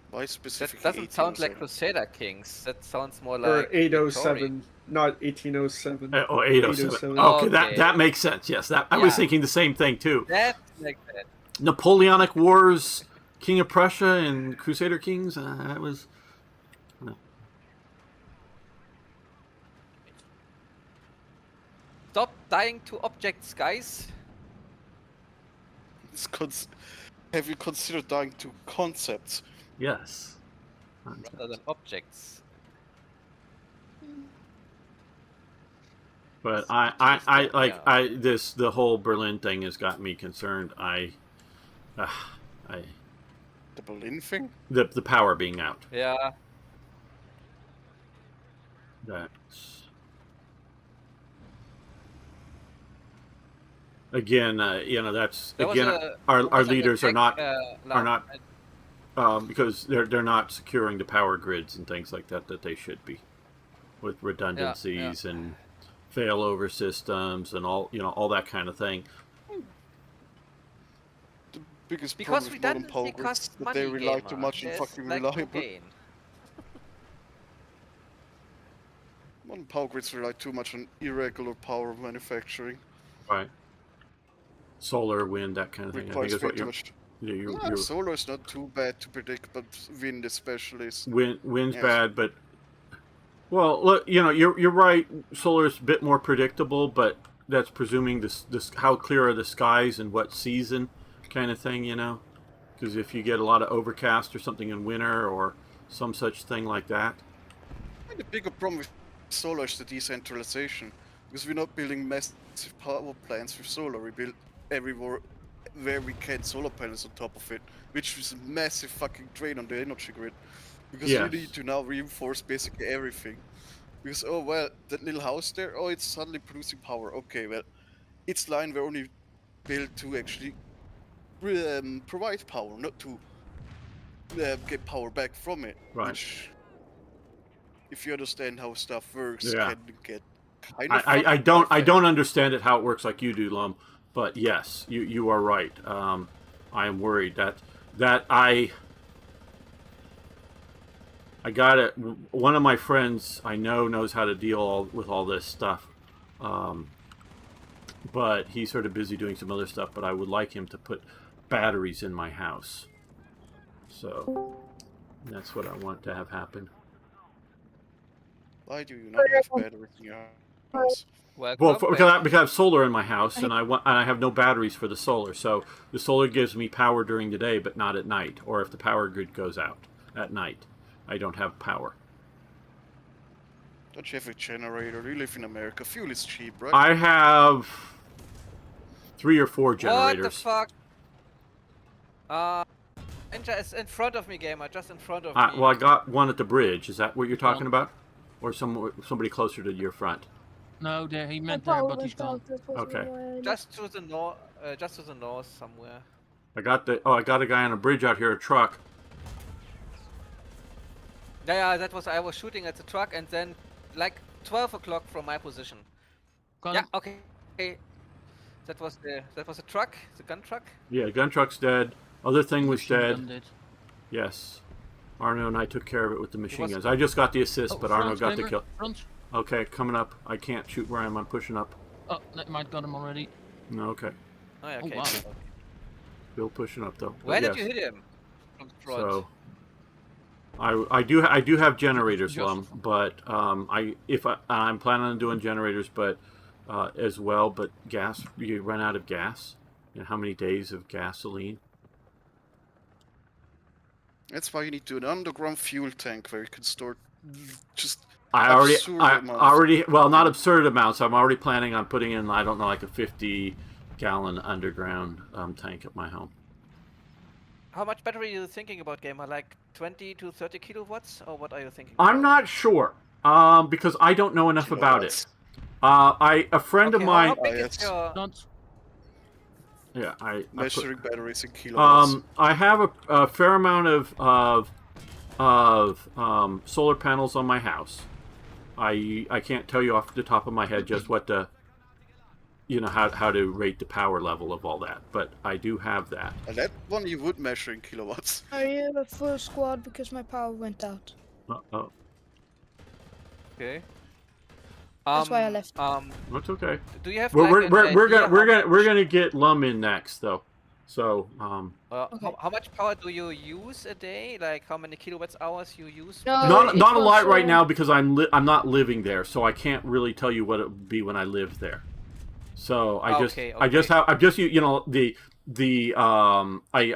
Why That specifically doesn't sound like 1807? Crusader Kings. That sounds more Or like 807, not 1807. Oh, 807. 807. Okay, Okay. that makes sense. Yes, that I was Yeah. thinking the same thing too. That's like that. Napoleonic Wars, King of Prussia, and Crusader Kings. That was. Stop dying to objects, guys. Have you considered dying to concepts? Yes. Rather than objects. But the whole Berlin thing has got me concerned. The Berlin thing? The power being out. Yeah. That's again, that's There was again a- our was an leaders are attack, not because they're not securing the power grids and things like that they should be, with redundancies and failover systems and all that kind of thing. The biggest Because problem with modern redundancy power grids costs is that money, they rely gamer. too much on There's fucking like no reliable. gain. Modern power grids rely too much on irregular power manufacturing. Right. Solar, wind, that kind of thing. I think Requires is what way too you're, much. Solar is not too bad to predict, but wind especially is. wind's Yes. bad, but well, look, you're right. Solar is a bit more predictable, but that's presuming this how clear are the skies and what season, kind of thing. Because if you get a lot of overcast or something in winter or some such thing like that. The bigger problem with solar is the decentralization, because we're not building massive power plants with solar. We build everywhere where we can solar panels on top of it, which is a massive fucking drain on the energy grid. Because Yes. you need to now reinforce basically everything. Because, oh well, that little house there, oh, it's suddenly producing power. Okay, well, its line were only built to actually provide power, not to get power back from it. Right. Which, if you understand how stuff works, Yeah. can get kind of. I don't understand it how it works like you do, Lum. But yes, you are right. I am worried that I got it. One of my friends I know knows how to deal with all this stuff, but he's sort of busy doing some other stuff. But I would like him to put batteries in my house, So that's what I want to have happen. Why do you not have batteries in your house? Well, because I have solar in my house, and I have no batteries for the solar. So the solar gives me power during the day, but not at night. Or if the power grid goes out at night, I don't have power. Don't you have a generator? You live in America. Fuel is cheap, right? I have 3 or 4 generators. What the fuck? It's in front of me, gamer. Just in front of me. Well, I got one at the bridge. Is that what you're talking about? Or somebody closer to your front? No, there he meant there, but he's gone. Okay. Just to the north. Just to the north somewhere. I got a guy on a bridge out here, a truck. Yeah, that was I was shooting at the truck, and then like 12 o'clock from my position. Got Yeah. him. Okay. That was a truck, the gun truck. Yeah, gun truck's dead. Other thing was Machine gun dead. did. Yes. Arno and I took care of it with the machine was- guns. I just got the assist, but Arno front, got the gamer, kill. Front. Okay, coming up. I can't shoot where I am. I'm pushing up. Oh, that might got him already. No, okay. Oh, yeah, Oh, okay. wow. Still pushing up though. Where But did you yes. hit him? From the front. So I do have generators, Just- Lum, but I'm planning on doing generators, but as well. But gas, you run out of gas. And how many days of gasoline? That's why you need to an underground fuel tank where you can store just I absurd amounts. already, well, not absurd amounts. I'm already planning on putting in, I don't know, like a 50-gallon underground tank at my home. How much battery are you thinking about, gamer? Like 20 to 30 kilowatts, or what are you thinking? I'm about? not sure, because I don't know enough about it. A friend of Okay, mine. How big yes. is your? Not. Yeah, I put- Measuring batteries in kilowatts. I have a fair amount of solar panels on my house. I can't tell you off the top of my head just what the, how to rate the power level of all that, but I do have that. And that one you would measure in kilowatts. Are you a full squad because my power went out? Oh, Okay. That's why I left. that's okay. Do you have? Well, like, we're gonna get Lum in next though, so Okay. How much power do you use a day? Like how many kilowatts hours you use? No, not it not a lot was, right now because I'm not living there, so I can't really tell you what it would be when I lived there. So I just Okay, I just okay. have I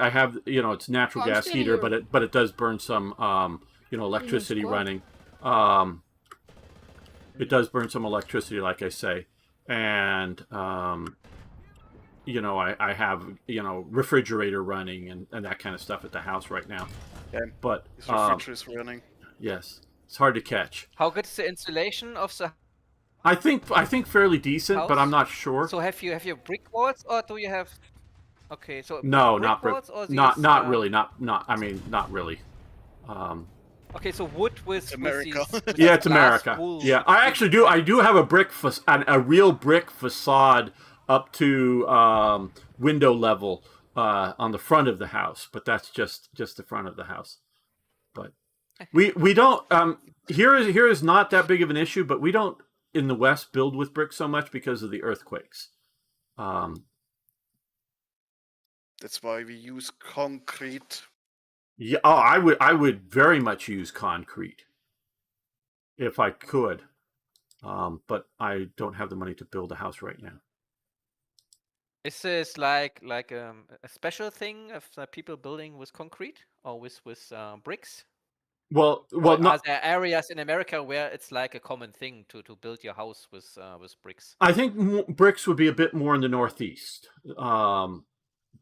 have it's natural Oh, I'm gas still heater, here. but it does burn some electricity squad. running. It does burn some electricity, like I say, and I have refrigerator running and that kind of stuff at the house right now. Yeah, But his refrigerator is running. yes, it's hard to catch. How good is the insulation of the? I think fairly decent, but House? I'm not sure. So have you brick walls, or do you have? Okay, so No, brick not brick. walls, or Not these, really. Not. I mean, not really. Okay, so wood with America. With these, Yeah, it's glass America. walls. Yeah, I actually do. I do have a real brick facade up to window level on the front of the house, but that's just the front of the house. But we don't. Here is not that big of an issue, but we don't in the West build with brick so much because of the earthquakes. That's why we use concrete. Yeah, I would very much use concrete if I could, but I don't have the money to build a house right now. Is this like a special thing of people building with concrete or with bricks? Well, Or are not. there areas in America where it's like a common thing to build your house with bricks? I think bricks would be a bit more in the Northeast,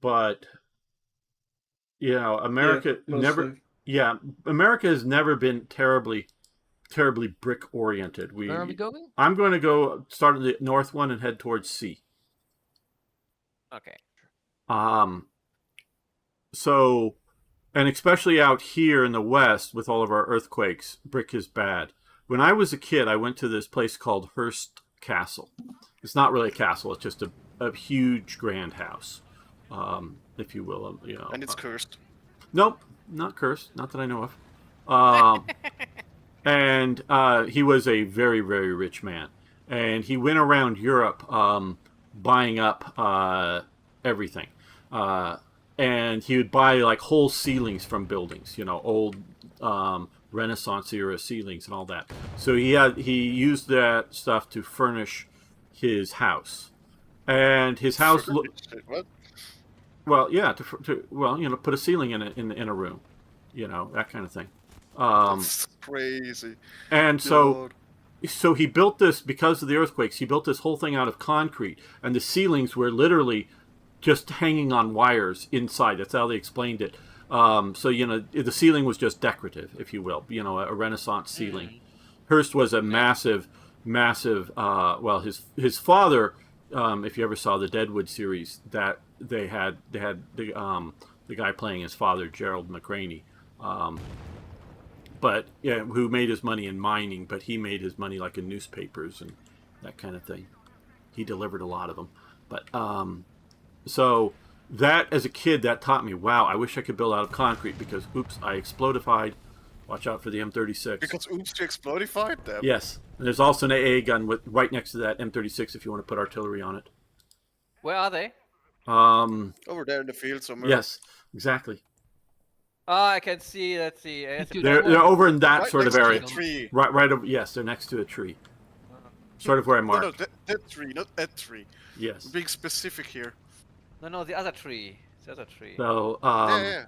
but America never. mostly. Yeah, America has never been terribly brick oriented. Where are we going? I'm going to go start in the north one and head towards C. Okay. So, and especially out here in the West with all of our earthquakes, brick is bad. When I was a kid, I went to this place called Hearst Castle. It's not really a castle; it's just a huge grand house, if you will. And it's cursed. Nope, not cursed. Not that I know of. And he was a very, very rich man. And he went around Europe buying up everything. and he would buy like whole ceilings from buildings, you know, old Renaissance era ceilings and all that. So he used that stuff to furnish his house, and his house What? well, yeah, well, you know, put a ceiling in a room, you know, that kind of thing. That's crazy. And so God. so he built this because of the earthquakes. He built this whole thing out of concrete, and the ceilings were literally just hanging on wires inside. That's how they explained it. So you know, the ceiling was just decorative, if you will. You know, a Renaissance ceiling. Hearst was a massive. Well, his father, if you ever saw the Deadwood series, that they had the guy playing his father, Gerald McCraney. But yeah, who made his money in mining, but he made his money like in newspapers and that kind of thing. He delivered a lot of them. But so that as a kid, that taught me, wow, I wish I could build out of concrete because, oops, I explodified. Watch out for the M36. Because oops, you explodified them. Yes, and there's also an AA gun right next to that M36 if you want to put artillery on it. Where are they? Over there in the field somewhere. Yes, exactly. Oh, I can see. Let's see. They're over in that Right sort of next to area. the tree. Right over. Yes, they're next to a tree. Sort of where I No, marked. that tree, not that tree. Yes. Being specific here. No, the other tree. The other tree. So Yeah.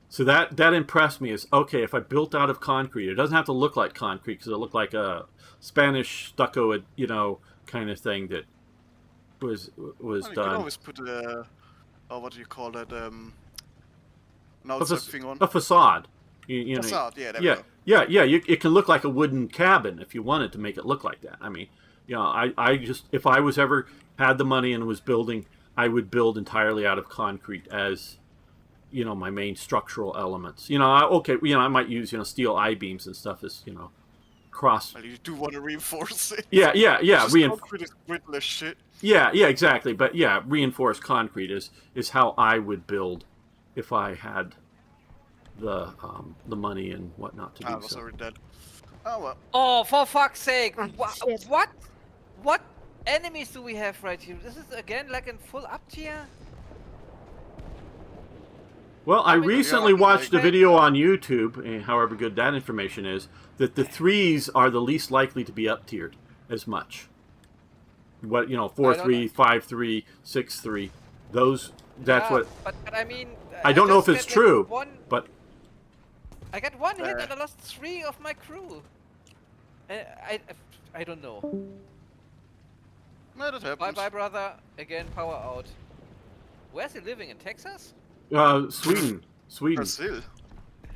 so that impressed me. Is okay if I built out of concrete. It doesn't have to look like concrete because it looked like a Spanish stucco, you know, kind of thing that was Well, you can done. always put what do you call that? An outside thing on. A facade. You know, Facade, yeah, there we go. Yeah. It can look like a wooden cabin if you wanted to make it look like that. I mean, you know, I just, if I was ever had the money and was building, I would build entirely out of concrete as, you know, my main structural elements. You know, I might use, you know, steel I-beams and stuff as, you know, cross. Well, you do want to reinforce it. Yeah. Just concrete is brittle as shit. Yeah, exactly. But yeah, reinforced concrete is how I would build if I had the money and whatnot to do I was so. already dead. Oh well. Oh, for fuck's sake! Shit. What enemies do we have right here? This is again like in full up tier. Well, I mean, recently yeah, watched a like- video on YouTube, and however good that information is, that the threes are the least likely to be up tiered as much. What, you know, 4-3, 5-3, 6-3. That's Yeah, what. But I mean. I don't know if just it's get, true, Like, but I got one hit and I lost 3 of my crew. I don't know. No, that happens. Bye, brother. Again, power out. Where's he living? In Texas? Sweden. Brazil.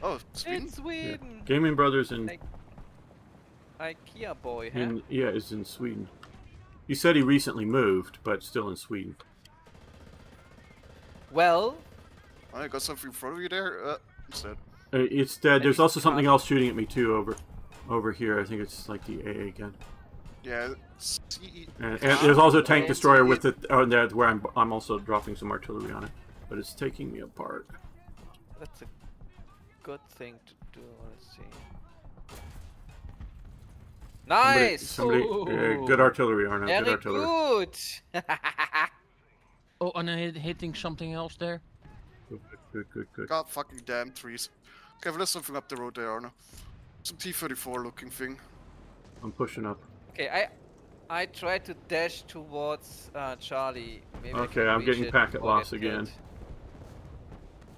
Oh, Sweden? In Sweden. Gaming Brothers in, IKEA boy, huh? is in Sweden. He said he recently moved, but still in Sweden. Well, I got something in front of you there. What's that? It's dead. There's also something else shooting at me too over here. I think it's like the AA gun. Yeah. And there's also a tank destroyer with it there where I'm also dropping some artillery on it, but it's taking me apart. that's a good thing to do. Let's see. Nice! Somebody good artillery, Arno. Very Good artillery. good! Oh, and then hitting something else there. Good. God fucking damn trees. Okay, well, there's something up the road there, Arno. Some T-34 looking thing. I'm pushing up. Okay, I tried to dash towards Charlie. Maybe I Okay, can I'm reach getting it packet before loss I get again. killed.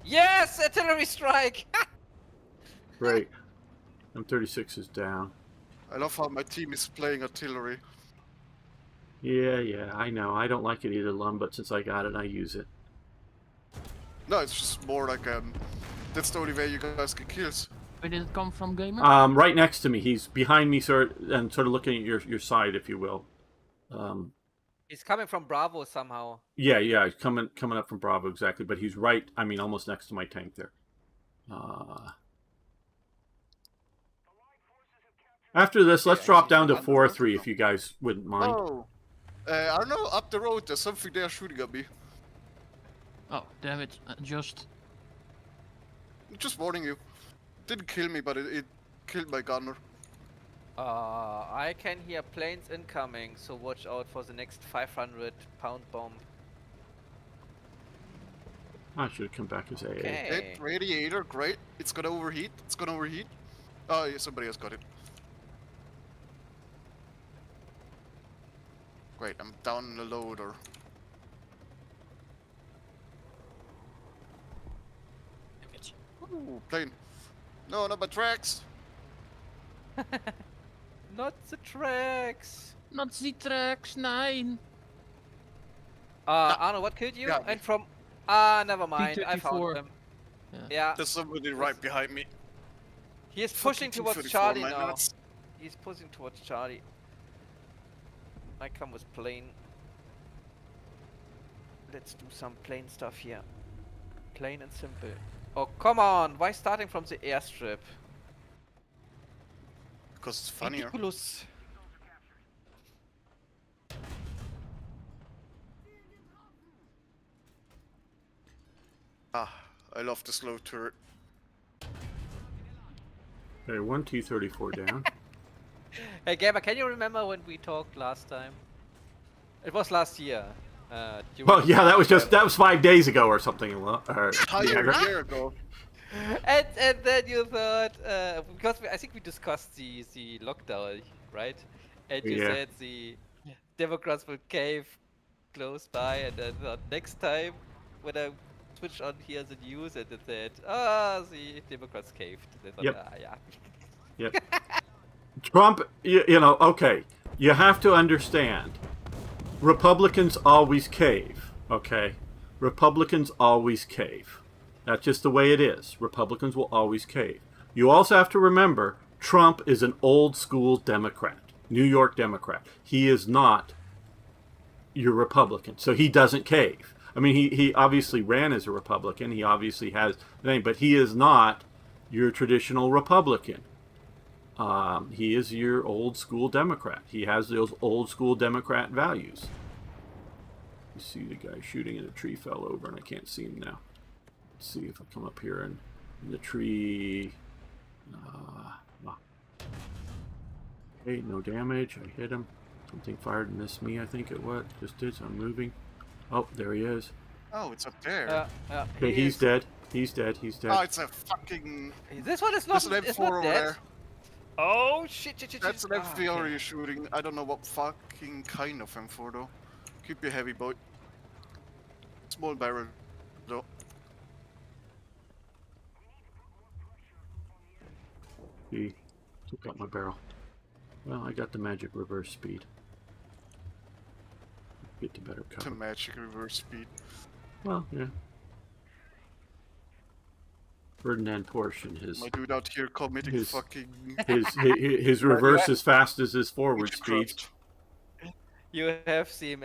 Yes! Artillery strike! Great. M36 is down. I love how my team is playing artillery. Yeah, I know. I don't like it either, Lum, but since I got it, I use it. No, it's just more like that's the only way you guys get kills. Where did it come from, gamer? Right next to me. He's behind me, sort of looking at your side, if you will. He's coming from Bravo somehow. Yeah, he's coming up from Bravo, exactly. But he's right, I mean, almost next to my tank there. After this, let's drop down to 4-3, if you guys wouldn't mind. Oh. I don't know, up the road, there's something there shooting at me. Oh, damn it. Just. Just warning you. Didn't kill me, but it killed my gunner. I can hear planes incoming, so watch out for the next 500-pound bomb. I should have come back as AA. Okay. Hit radiator, great. It's gonna overheat. It's gonna overheat. Oh, yeah, somebody else got it. Great, I'm down in the loader. Ooh, plane. No, not my tracks. Not the tracks. Not the tracks, nine. Arno, what killed you? Yeah. And from... never mind. I found P-34. him. Yeah. Yeah. There's somebody right behind me. He is pushing Fucking towards 234, Charlie my now. nuts. He's pushing towards Charlie. I come with plane. Let's do some plane stuff here. Plain and simple. Oh, come on! Why starting from the airstrip? Because it's funnier. Ridiculous. Ah, I love the slow turret. Okay, 1 T-34 down. Hey Gamer, can you remember when we talked last time? It was last year. Do you Well, remember? yeah, that was 5 days ago or something. Or, Higher a year ago. And then you thought because I think we discussed the lockdown, right? And you Yeah. said the Democrats will cave close by, and then thought next time when I switch on here the news and it said the Democrats caved. They thought, Yep. yeah. Yep. Trump, you know, okay, you have to understand, Republicans always cave, okay? Republicans always cave. That's just the way it is. Republicans will always cave. You also have to remember, Trump is an old school Democrat, New York Democrat. He is not your Republican, so he doesn't cave. I mean, he obviously ran as a Republican. He obviously has the name, but he is not your traditional Republican. He is your old school Democrat. He has those old school Democrat values. You see the guy shooting in a tree fell over, and I can't see him now. Let's see if I come up here and in the tree. Okay, no damage. I hit him. Something fired and missed me. I think it what just did. So I'm moving. Oh, there he is. Oh, it's up there. Okay, he's dead. He's dead. He's dead. Oh, it's a fucking... This one is not, There's an it's M4 not over dead. there. Oh shit! That's an Ah, M3 okay. you're shooting. I don't know what fucking kind of M4 though. Could be a heavy boat. Small barrel though. He took out my barrel. Well, I got the magic reverse speed. Get to better To cover. magic reverse speed. Well, yeah. Ferdinand Porsche and his My dude out here committing his- fucking his reverse as fast as his forward speed. witchcraft. You have seen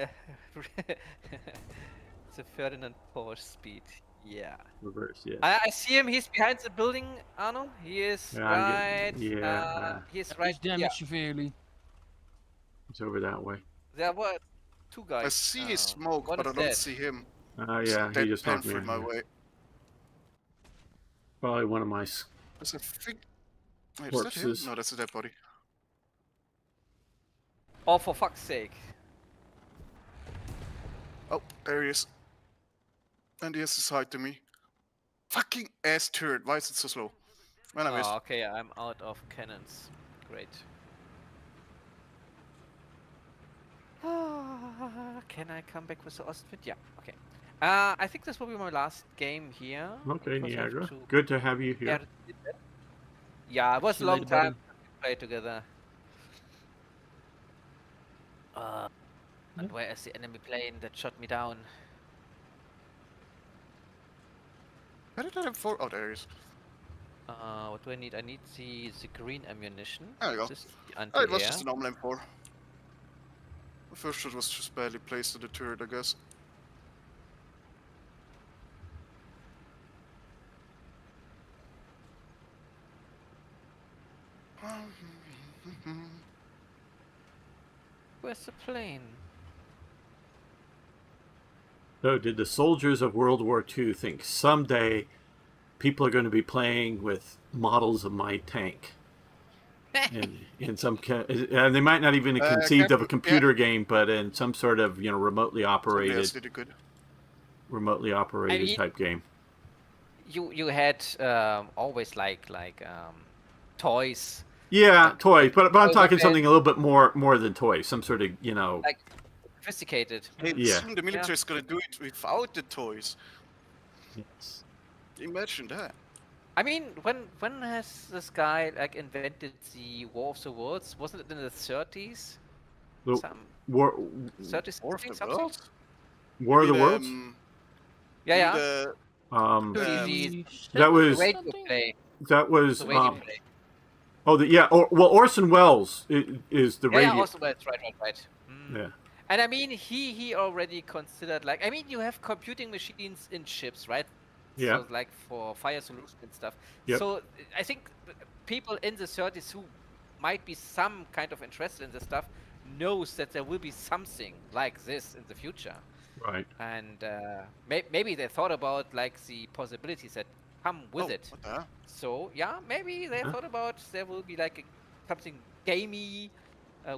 the Ferdinand Porsche speed. Yeah. Reverse, yeah. I see him. He's behind the building, Arno. He is Yeah, right. yeah. He's He's right. damaged Yeah. severely. It's over that way. There were two guys. I see his smoke, one but I is don't dead. see him. Oh yeah, he Dead just knocked me Panther in out. my way. Probably one of my There's a fig... Wait, is that him? corpses. No, that's a dead body. Oh, for fuck's sake! Oh, there he is. And he has to side to me. Fucking ass turret, why is it so slow? Man, I missed. Oh, okay, I'm out of cannons. Great. Can I come back with the Ostwind? Yeah, okay. I think this will be my last game here. Okay, because I have Niagara. to Good to have you here. edit it. Yeah, it was See a you long later, buddy. time to play together. And where is the enemy plane that shot me down? Where did I have four? Oh, there he is. What do I need? I need the green ammunition. There you go. This is the Oh, it anti-air. was just a normal M4. The first shot was just badly placed in the turret, I guess. Where's the plane? So, did the soldiers of World War II think someday people are going to be playing with models of my tank? In some, and they might not even have conceived of a computer game, but in some sort of remotely Somebody operated. else did it good. remotely operated mean- type game. You had always like toys. Yeah, Like, toys, but I'm toy talking weapons, something a little bit more than toys. Some sort of, you know. like sophisticated. Hey, Yeah. soon the military's gonna do it without the toys. Yes. Imagine that. I mean, when has this guy like invented the War of the Worlds? Wasn't it in the 30s? The Some War 30s War of something, the something? Worlds? War of the Worlds. Yeah, in yeah. The, That was- radio something? play. That was The radio play. Orson Welles is the Yeah, radio. yeah, also that's right. Mm. Yeah. And I mean, he already considered like, I mean, you have computing machines in ships, right? Yeah. So like for fire solution and stuff. Yep. So I think people in the 30s who might be some kind of interested in this stuff knows that there will be something like this in the future. Right. And maybe they thought about like the possibilities that come with it. What the hell? So yeah, maybe they Huh? thought about there will be like something gamey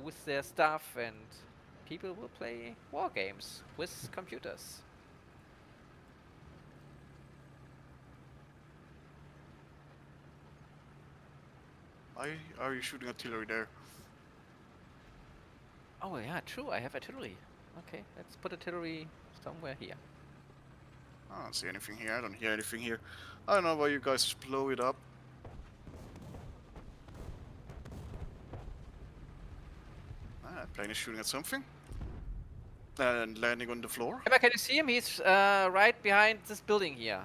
with their stuff, and people will play war games with computers. Why are you shooting artillery there? Oh yeah, true. I have artillery. Okay, let's put artillery somewhere here. I don't see anything here. I don't hear anything here. I don't know why you guys blow it up. Plane is shooting at something. And landing on the floor. Emma, can you see him? He's right behind this building here.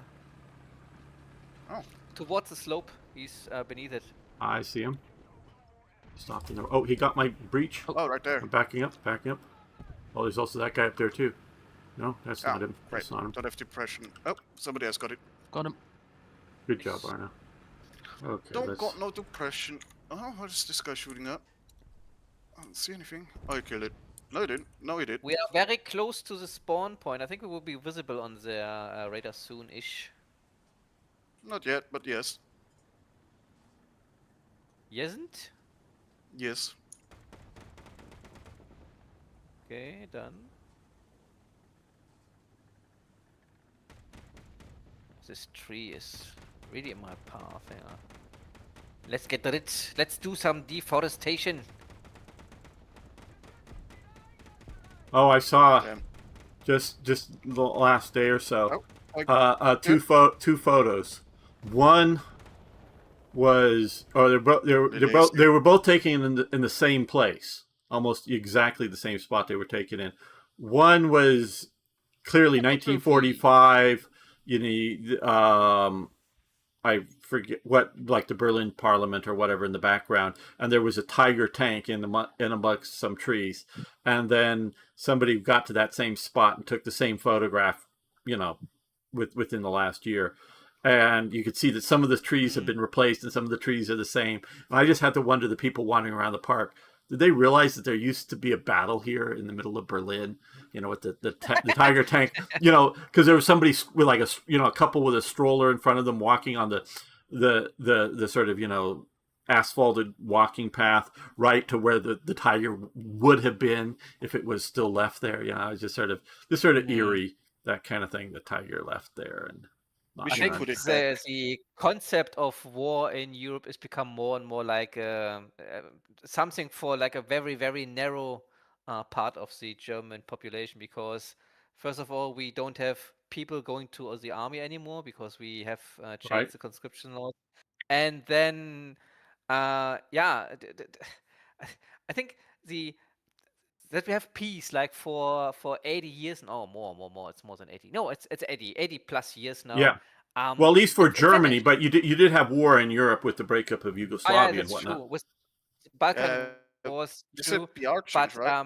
Oh. Towards the slope. He's beneath it. I see him. Stopping. Oh, he got my breach. Oh, right there. I'm backing up. Oh, there's also that guy up there too. No, that's not him. Great. That's not him. Don't have depression. Oh, somebody else got it. Got him. Good job, Arna. Okay, Don't let's... got no depression. Oh, what is this guy shooting at? I don't see anything. Oh, he killed it. No, he didn't. No, he did. We are very close to the spawn point. I think we will be visible on the radar soon-ish. Not yet, but yes. Isn't? Yes. Okay, done. This tree is really in my path, yeah. Let's get rid. Let's do some deforestation. Oh, I saw Damn. just the last day or so. Oh, Two photos. One was, they were both taken in the same place, almost exactly the same spot they were taken in. One was clearly 1945. I forget what, like the Berlin Parliament or whatever in the background, and there was a Tiger tank in amongst some trees, and then somebody got to that same spot and took the same photograph, within the last year, and you could see that some of the trees have been replaced and some of the trees are the same. And I just had to wonder, the people wandering around the park, did they realize that there used to be a battle here in the middle of Berlin, with the Tiger tank, because there was somebody with like a couple with a stroller in front of them walking on the sort of, asphalted walking path right to where the Tiger would have been if it was still left there. It's just sort of eerie, that kind of thing. The Tiger left there, and I think put it back. the concept of war in Europe is become more and more like something for like a very, very narrow part of the German population, because first of all, we don't have people going to the army anymore because we have changed Right. the conscription laws. And then, I think that we have peace like for 80 years. No, more. It's more than 80. No, it's 80 plus years now. Yeah. Well, at least for it's Germany, finished. but you did have war in Europe with the breakup of Oh, yeah, Yugoslavia and that's whatnot. true. With Balkan Wars You said too, PR but change, right?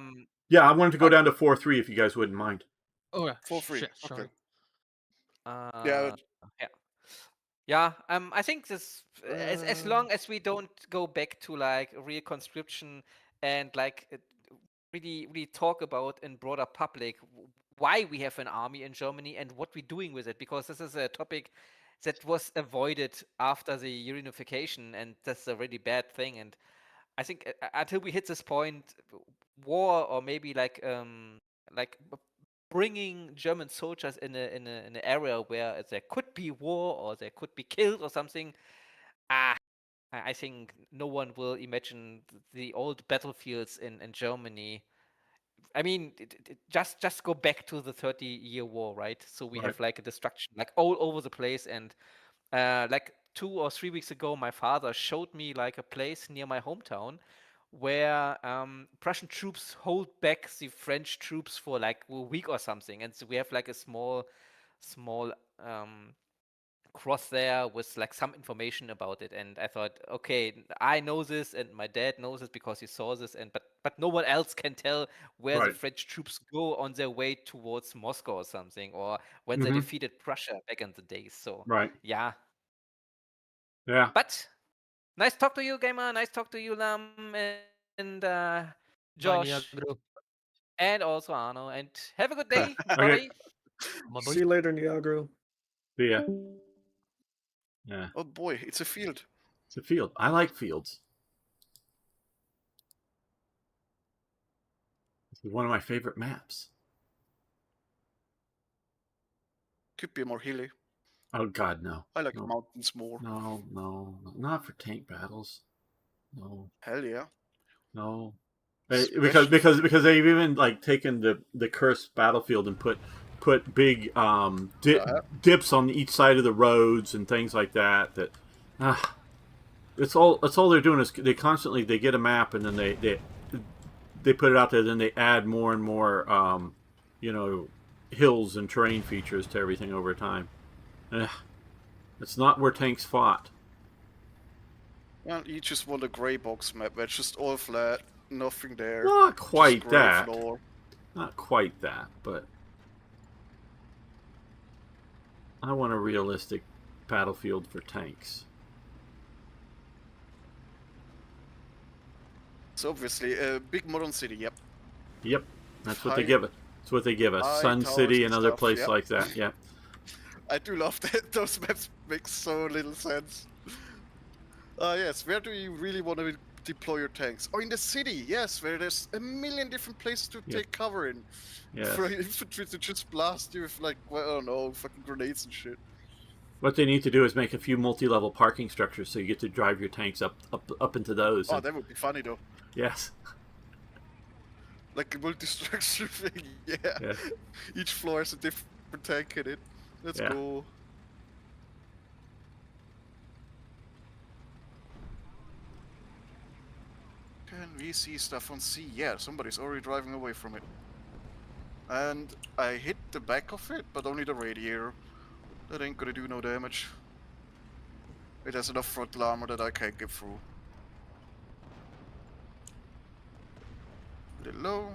Yeah, I wanted to go down to 4-3 if you guys wouldn't mind. Oh yeah. For free. Shit, Okay. sorry. Yeah. Yeah. I think this, as long as we don't go back to like real conscription and like really talk about in broader public why we have an army in Germany and what we're doing with it, because this is a topic that was avoided after the reunification, and that's a really bad thing. And I think until we hit this point, war, or maybe like bringing German soldiers in an area where there could be war or they could be killed or something, I think no one will imagine the old battlefields in Germany. I mean, just go back to the 30-year war, right? So we Right. have like a destruction like all over the place, and like 2 or 3 weeks ago, my father showed me like a place near my hometown where Prussian troops hold back the French troops for like a week or something, and so we have like a small cross there with like some information about it. And I thought, okay, I know this, and my dad knows this because he saw this, and but no one else can tell where the Right. French troops go on their way towards Moscow or something, or when they Mhm. defeated Prussia back in the days. So Right. yeah, Yeah. but nice talk to you, gamer. Nice talk to you, Lam, and Bye, Josh, Niagro. and also Arno. And have a good day. Okay. Bye. Bye See you later, Niagro. See ya. Yeah. Oh boy, it's a field. It's a field. I like fields. This is one of my favorite maps. Could be more hilly. Oh God, no. I like No. mountains more. No, not for tank battles. No, Hell yeah. no. Especially Because they've even like taken the cursed battlefield and put big dips on each side of the roads and things like that. That it's all they're doing is they get a map and then they put it out there. Then they add more and more hills and terrain features to everything over time. It's not where tanks fought. Well, you just want a grey box map where it's just all flat, nothing there. Not quite just grey that. floor. Not quite that, but I want a realistic battlefield for tanks. So obviously, a big modern city, yep. Yep, that's what they High- give it. That's what they give us. high Sun towers City, and another stuff, place yep. like that. Yeah. I do love that. Those maps make so little sense. Yes, where do you really want to deploy your tanks? Oh, in the city, yes, where there's a million different places to Yeah. take cover in. Yes. For infantry to just blast you with, like, well, I don't know, fucking grenades and shit. What they need to do is make a few multi-level parking structures so you get to drive your tanks up into those. Oh, and- that would be funny, though. yes. Like a multi-structure thing, yeah. Yeah. Each floor has a different tank in it. Let's Yeah. go. Can we see stuff on C? Yeah, somebody's already driving away from it. And I hit the back of it, but only the radiator. That ain't gonna do no damage. It has enough frontal armor that I can't get through. A little low.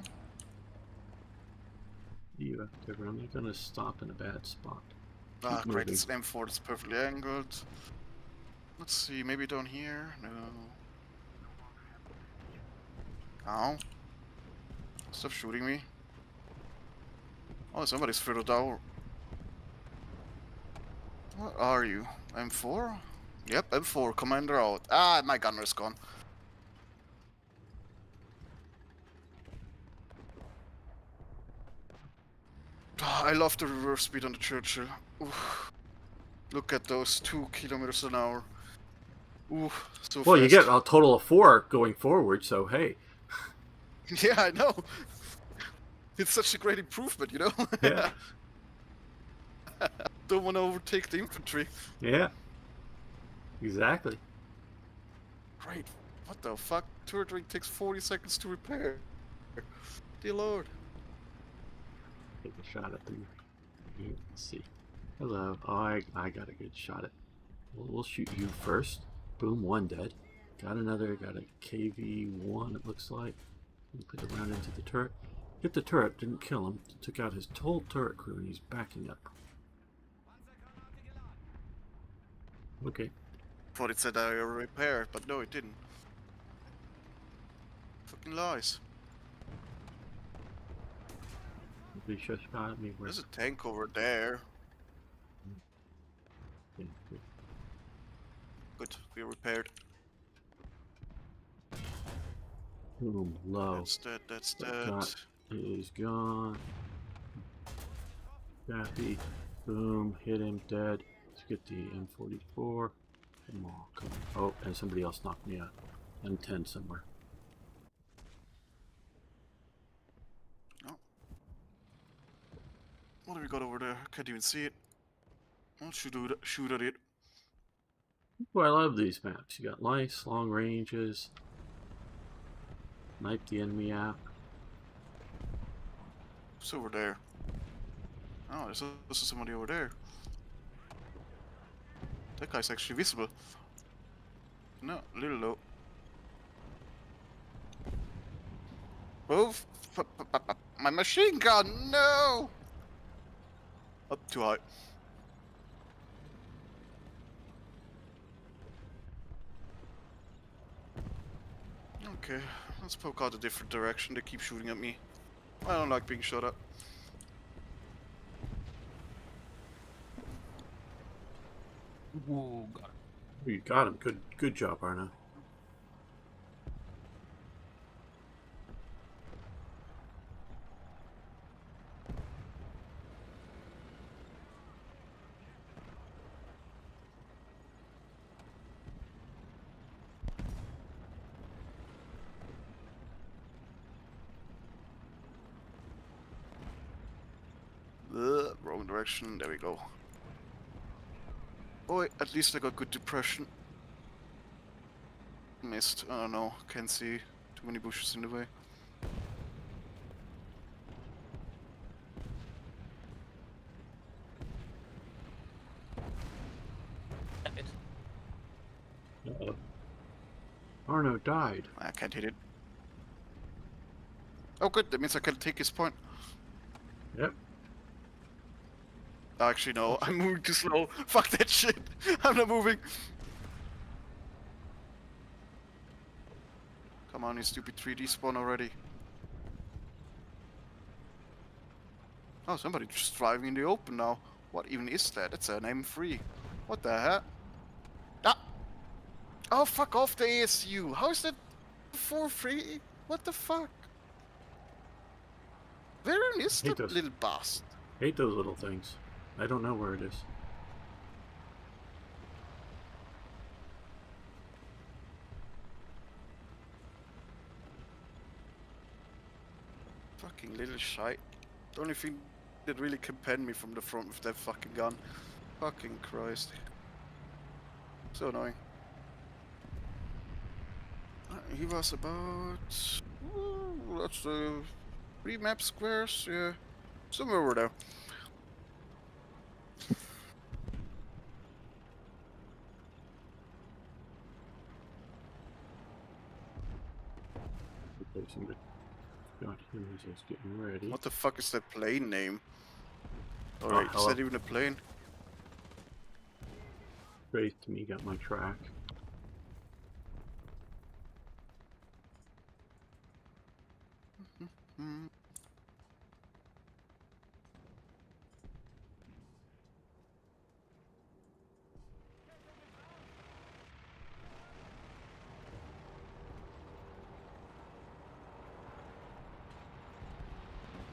You have to. I'm gonna stop in a bad spot. Ah, Keep great, moving. it's an M4, it's perfectly angled. Let's see, maybe down here? No. Ow. Stop shooting me. Oh, somebody's further down. Where are you? M4? Yep, M4, commander out. Ah, my gunner's gone. Ah, I love the reverse speed on the Churchill. Oof. Look at those 2 kilometers an hour. Ooh, so Well, fast. you get a total of 4 going forward, so hey. Yeah, I know. It's such a great improvement, you know? Yeah. Don't want to overtake the infantry. Yeah. Exactly. Great. What the fuck? Turret ring takes 40 seconds to repair. Dear lord. Take a shot at them. Let's see. Hello. Oh, I got a good shot at. We'll shoot you first. Boom, 1 dead. Got another. Got a KV-1. It looks like. Put the round into the turret. Hit the turret. Didn't kill him. Took out his whole turret crew, and he's backing up. Okay. Thought it said I repaired, but no, it didn't. Fucking lies. He just shot at me. There's a tank over there. Good, we repaired. Boom, low. That's that, that's That that. got is gone. Daffy. Boom. Hit him. Dead. Let's get the M44. Come on. Come on. Oh, and somebody else knocked me out. M10 somewhere. Oh. What have we got over there? Can't even see it. I'll shoot at it. Boy, I love these maps. You got nice long ranges. Snipe the enemy app. It's over there. Oh, there's also somebody over there. That guy's actually visible. No, a little low. Oh, my machine gun! No! Up too high. Okay, let's poke out a different direction. They keep shooting at me. I don't like being shot at. Ooh, got it. Oh, you got him. Good job, Arno. Wrong direction. There we go. Boy, at least I got good depression. Missed. I don't know. Can't see. Too many bushes in the way. Uh-oh. Arno died. I can't hit it. Oh good, that means I can take his point. Yep. Actually no, I'm moving too slow. Fuck that shit. I'm not moving. Come on, you stupid 3D spawn already. Oh, somebody just driving in the open now. What even is that? It's an M3. What the heck? Ah! Oh, fuck off the ASU. How is that for free? What the fuck? Where is Hate that those. little bastard? Hate those little things. I don't know where it is. Fucking little shite. The only thing that really can pen me from the front with that fucking gun. Fucking Christ. So annoying. He was about... that's 3 map squares, yeah. Somewhere over there. Replacing the... God, him as I was getting ready. What the fuck is that plane name? Alright, is hello. that even a plane? Great to me, got my track. Hmm.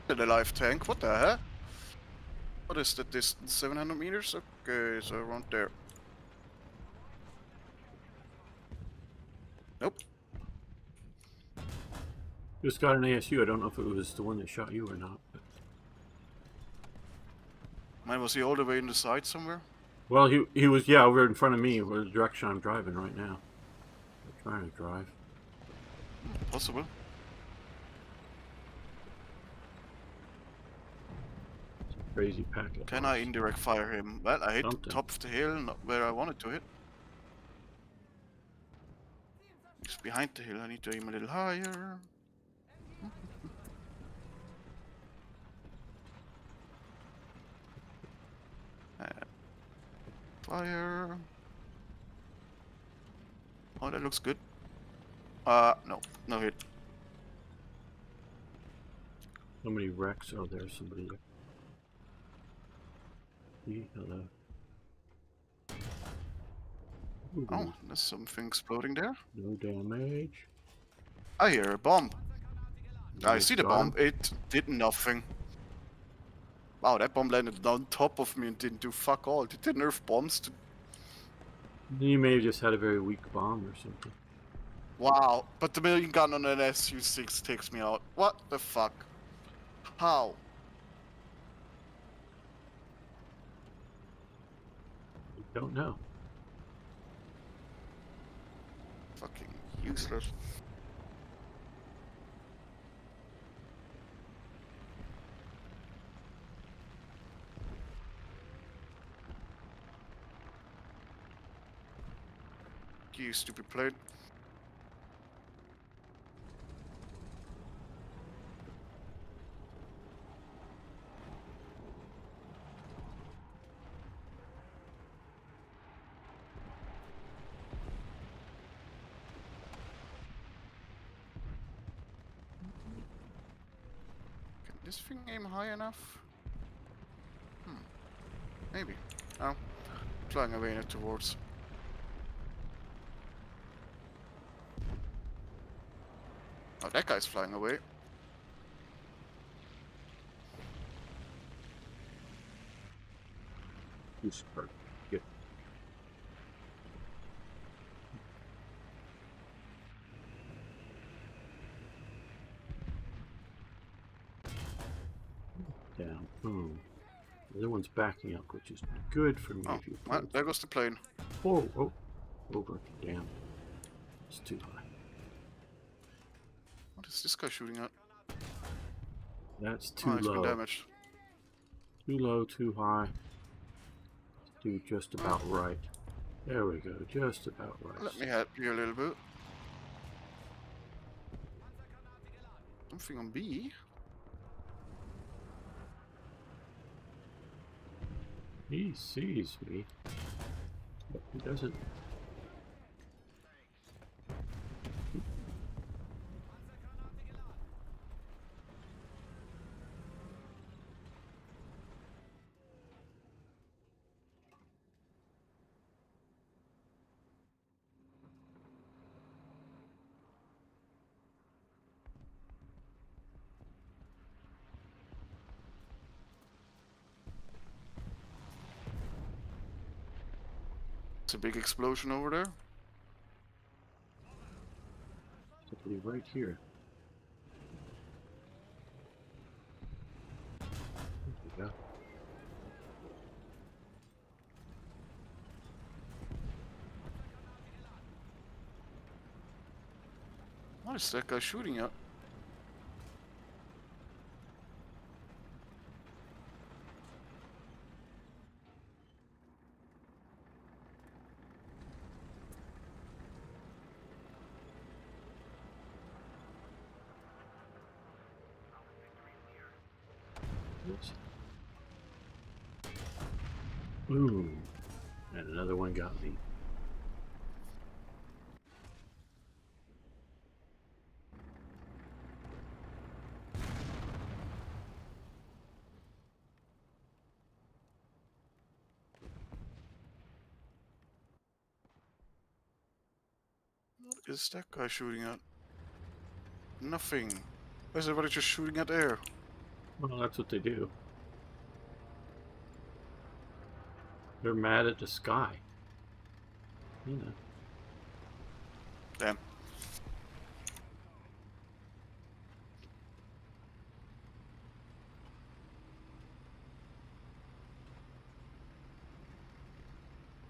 An alive tank, what the heck? What is the distance? 700 meters? Okay, so around there. Nope. Just got an ASU. I don't know if it was the one that shot you or not. But... Mine was he all the way in the side somewhere? Well, he was, yeah, over in front of me, where the direction I'm driving right now. I'm trying to drive. Possible. Crazy packet. Can I indirect fire him? Well, I hit the Something. top of the hill, not where I wanted to hit. He's behind the hill, I need to aim a little higher. Fire. Oh, that looks good. No, no hit. So many wrecks. Oh, there's somebody. Hello. Ooh, Oh, there's something exploding there. no damage. I hear a bomb. I Nice see the got bomb. him. It did nothing. Wow, that bomb landed on top of me and didn't do fuck all. Did they nerf bombs to... You may have just had a very weak bomb or something. Wow, but the million gun on an SU-6 takes me out. What the fuck? How? You don't know. Fucking useless. You stupid plane. Can this thing aim high enough? Maybe. Oh. Flying away in it towards. Oh, that guy's flying away. Who's hurt? Good. Down. Boom. The other one's backing up, which is good for me Oh, if you well, there goes the plane. Oh, oh. Over. Damn. It's too high. What is this guy shooting at? That's too Oh, he's been low. damaged. Too low, too high. Do just about right. There we go, just about right. Let me help you a little bit. Something on B? He sees me, but he doesn't. It's a big explosion over there. Simply right here. There we go. What is that guy shooting at? Oops. Ooh. And another one got me. What is that guy shooting at? Nothing. Why is everybody just shooting at air? Well, that's what they do. They're mad at the sky. You know. Damn.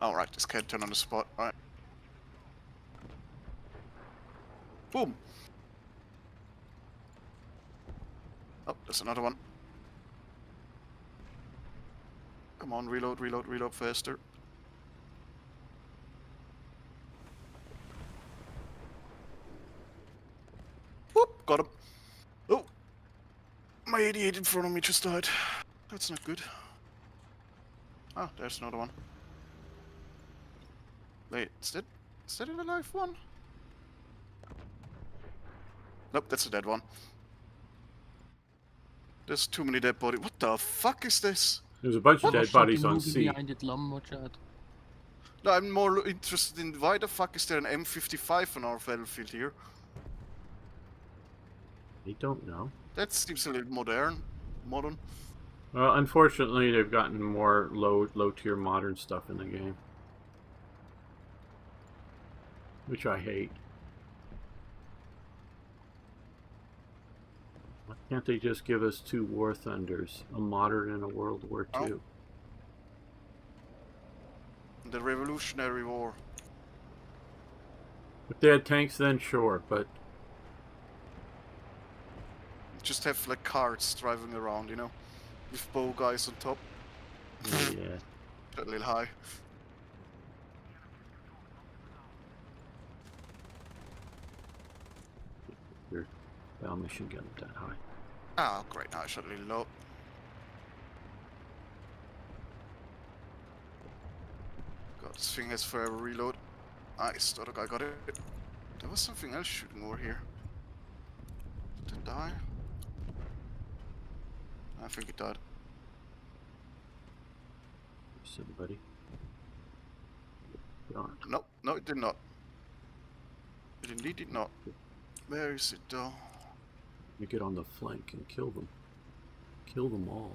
Alright, this can't turn on the spot. Alright. Boom! Oh, there's another one. Come on, reload, reload, reload faster. Whoop, got him. Oh! My 88 in front of me just died. That's not good. Ah, there's another one. Wait, is that an alive one? Nope, that's a dead one. There's too many dead bodies. What the fuck is this? There's a bunch of dead bodies on moving sea. behind it, Lam, watch out. No, I'm more interested in why the fuck is there an M55 on our battlefield here? They don't know. That seems a little modern. Well, unfortunately, they've gotten more low tier modern stuff in the game, which I hate. Why can't they just give us 2 War Thunders, a modern and a World War II? Oh. The Revolutionary War. If they had tanks, then sure, but Just have like carts driving around, you know, with bow guys on top. yeah. A little high. Your bow machine gun that high. Ah, great. Now I shot a little low. God, this thing has forever reload. Nice, the other guy got it. There was something else shooting over here. Did it die? I think it died. Somebody. Darn. No, no, it did not. It indeed did not. Where is it though? You get on the flank and kill them. Kill them all.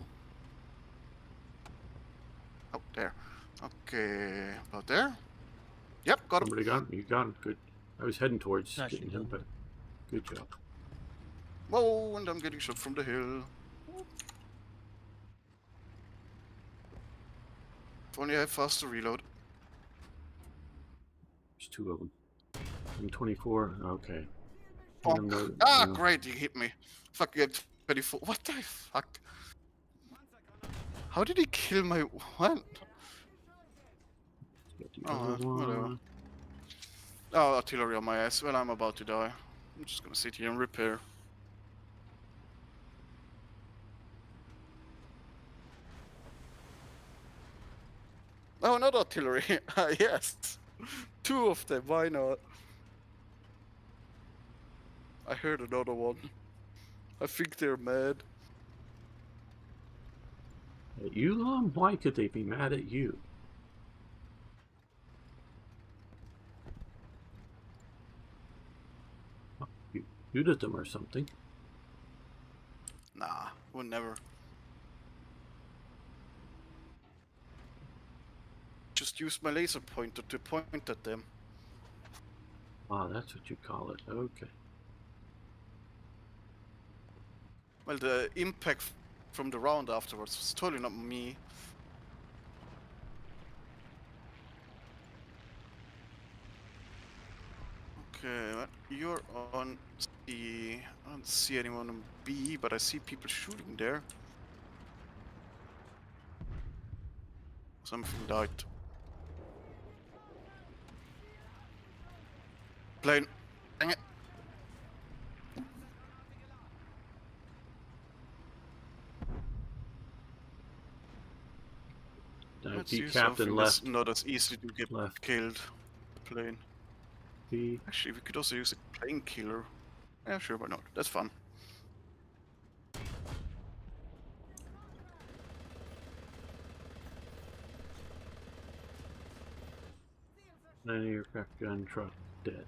Oh, there. Okay, about there. Yep, got him. Somebody got him. You got him. Good. I was heading towards Nicely getting him, done. but good job. Whoa, and I'm getting shot from the hill. If only I had faster reload. There's 2 of them. I'm 24. Okay. Oh. Let 'em know, Ah, you know. great, he hit me. Fuck, you had 24. What the fuck? How did he kill my what? Get the Oh, other whatever. one. Oh, artillery on my ass. Well, I'm about to die. I'm just gonna sit here and repair. Oh, not artillery. Yes. 2 of them, why not? I heard another one. I think they're mad. At you, Lom? Why could they be mad at you? You shooted them or something. Nah, would never. Just use my laser pointer to point at them. Ah, that's what you call it. Okay. Well, the impact from the round afterwards was totally not me. Okay, well, you're on C. I don't see anyone on B, but I see people shooting there. Something died. Plane. Dang it. Let's Keep use captain something left. that's not as easy to get Left. killed. Plane. B. Actually, we could also use a plane killer. Yeah, sure, why not? That's fun. Aircraft gun truck dead.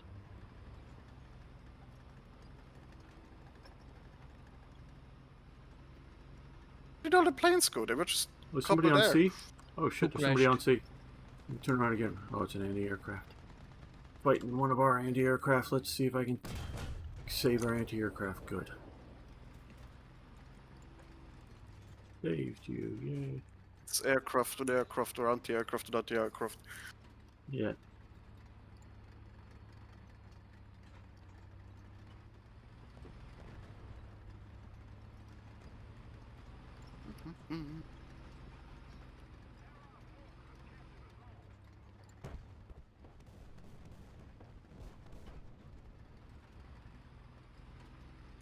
Where did all the planes go? They were just Was coupled somebody on there. C? Oh shit, Who there's somebody on crashed? C. Turn around again. Oh, it's an anti-aircraft. Fighting one of our anti-aircraft. Let's see if I can save our anti-aircraft. Good. Saved you, yay. It's aircraft and aircraft or anti-aircraft and anti-aircraft. Yeah. Mhm.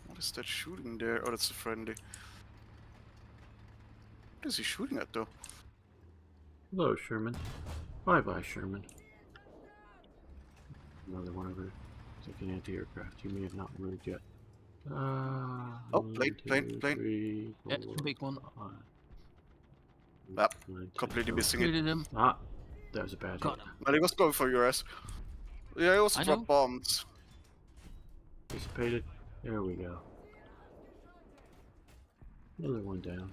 What is that shooting there? Oh, that's a friendly. What is he shooting at though? Hello, Sherman. Bye-bye, Sherman. Another one of her second anti-aircraft. You may have not moved yet. Oh, plane, plane, plane. 3, Yeah, 4, big one. 5, Ah, 9, 10, completely 11. missing it. Cleared him. Ah, that was a bad hit. Got him. Well, he was going for your ass. Yeah, he also I dropped know. bombs. Dissipated. There we go. Another one down.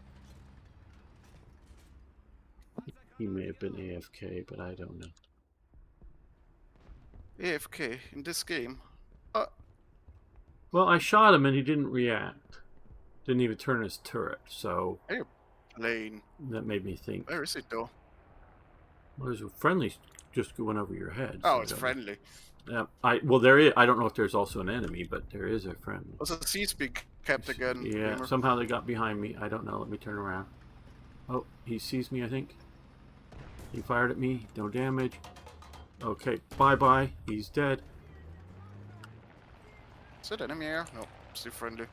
He may have been AFK, but I don't know. AFK in this game. Well, I shot him and he didn't react. Didn't even turn his turret, so Lane. that made me think. Where is it though? Well, there's a friendly just going over your head. Oh, so it's friendly. Yeah, well, there is. I don't know if there's also an enemy, but there is a friendly. Also, the seats being kept again. Yeah, Gamer. somehow they got behind me. I don't know. Let me turn around. Oh, he sees me, I think. He fired at me. No damage. Okay, bye-bye. He's dead. Is that enemy here? No, still friendly.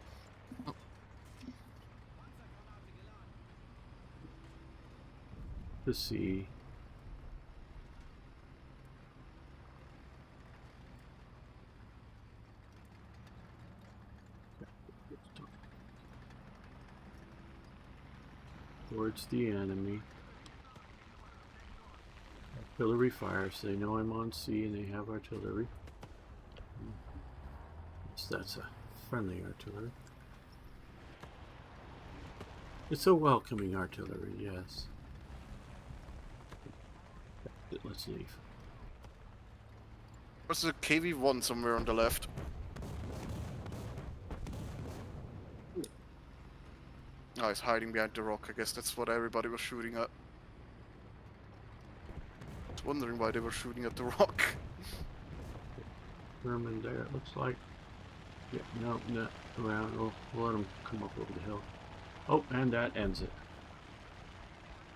Let's see. Towards the enemy. Artillery fire, so they know I'm on C and they have artillery. So that's a friendly artillery. It's a welcoming artillery, yes. Let's leave. There's a KV-1 somewhere on the left. Oh, he's hiding behind the rock. I guess that's what everybody was shooting at. I was wondering why they were shooting at the rock. German there, it looks like. Yeah, no, not around. We'll let him come up over the hill. Oh, and that ends it.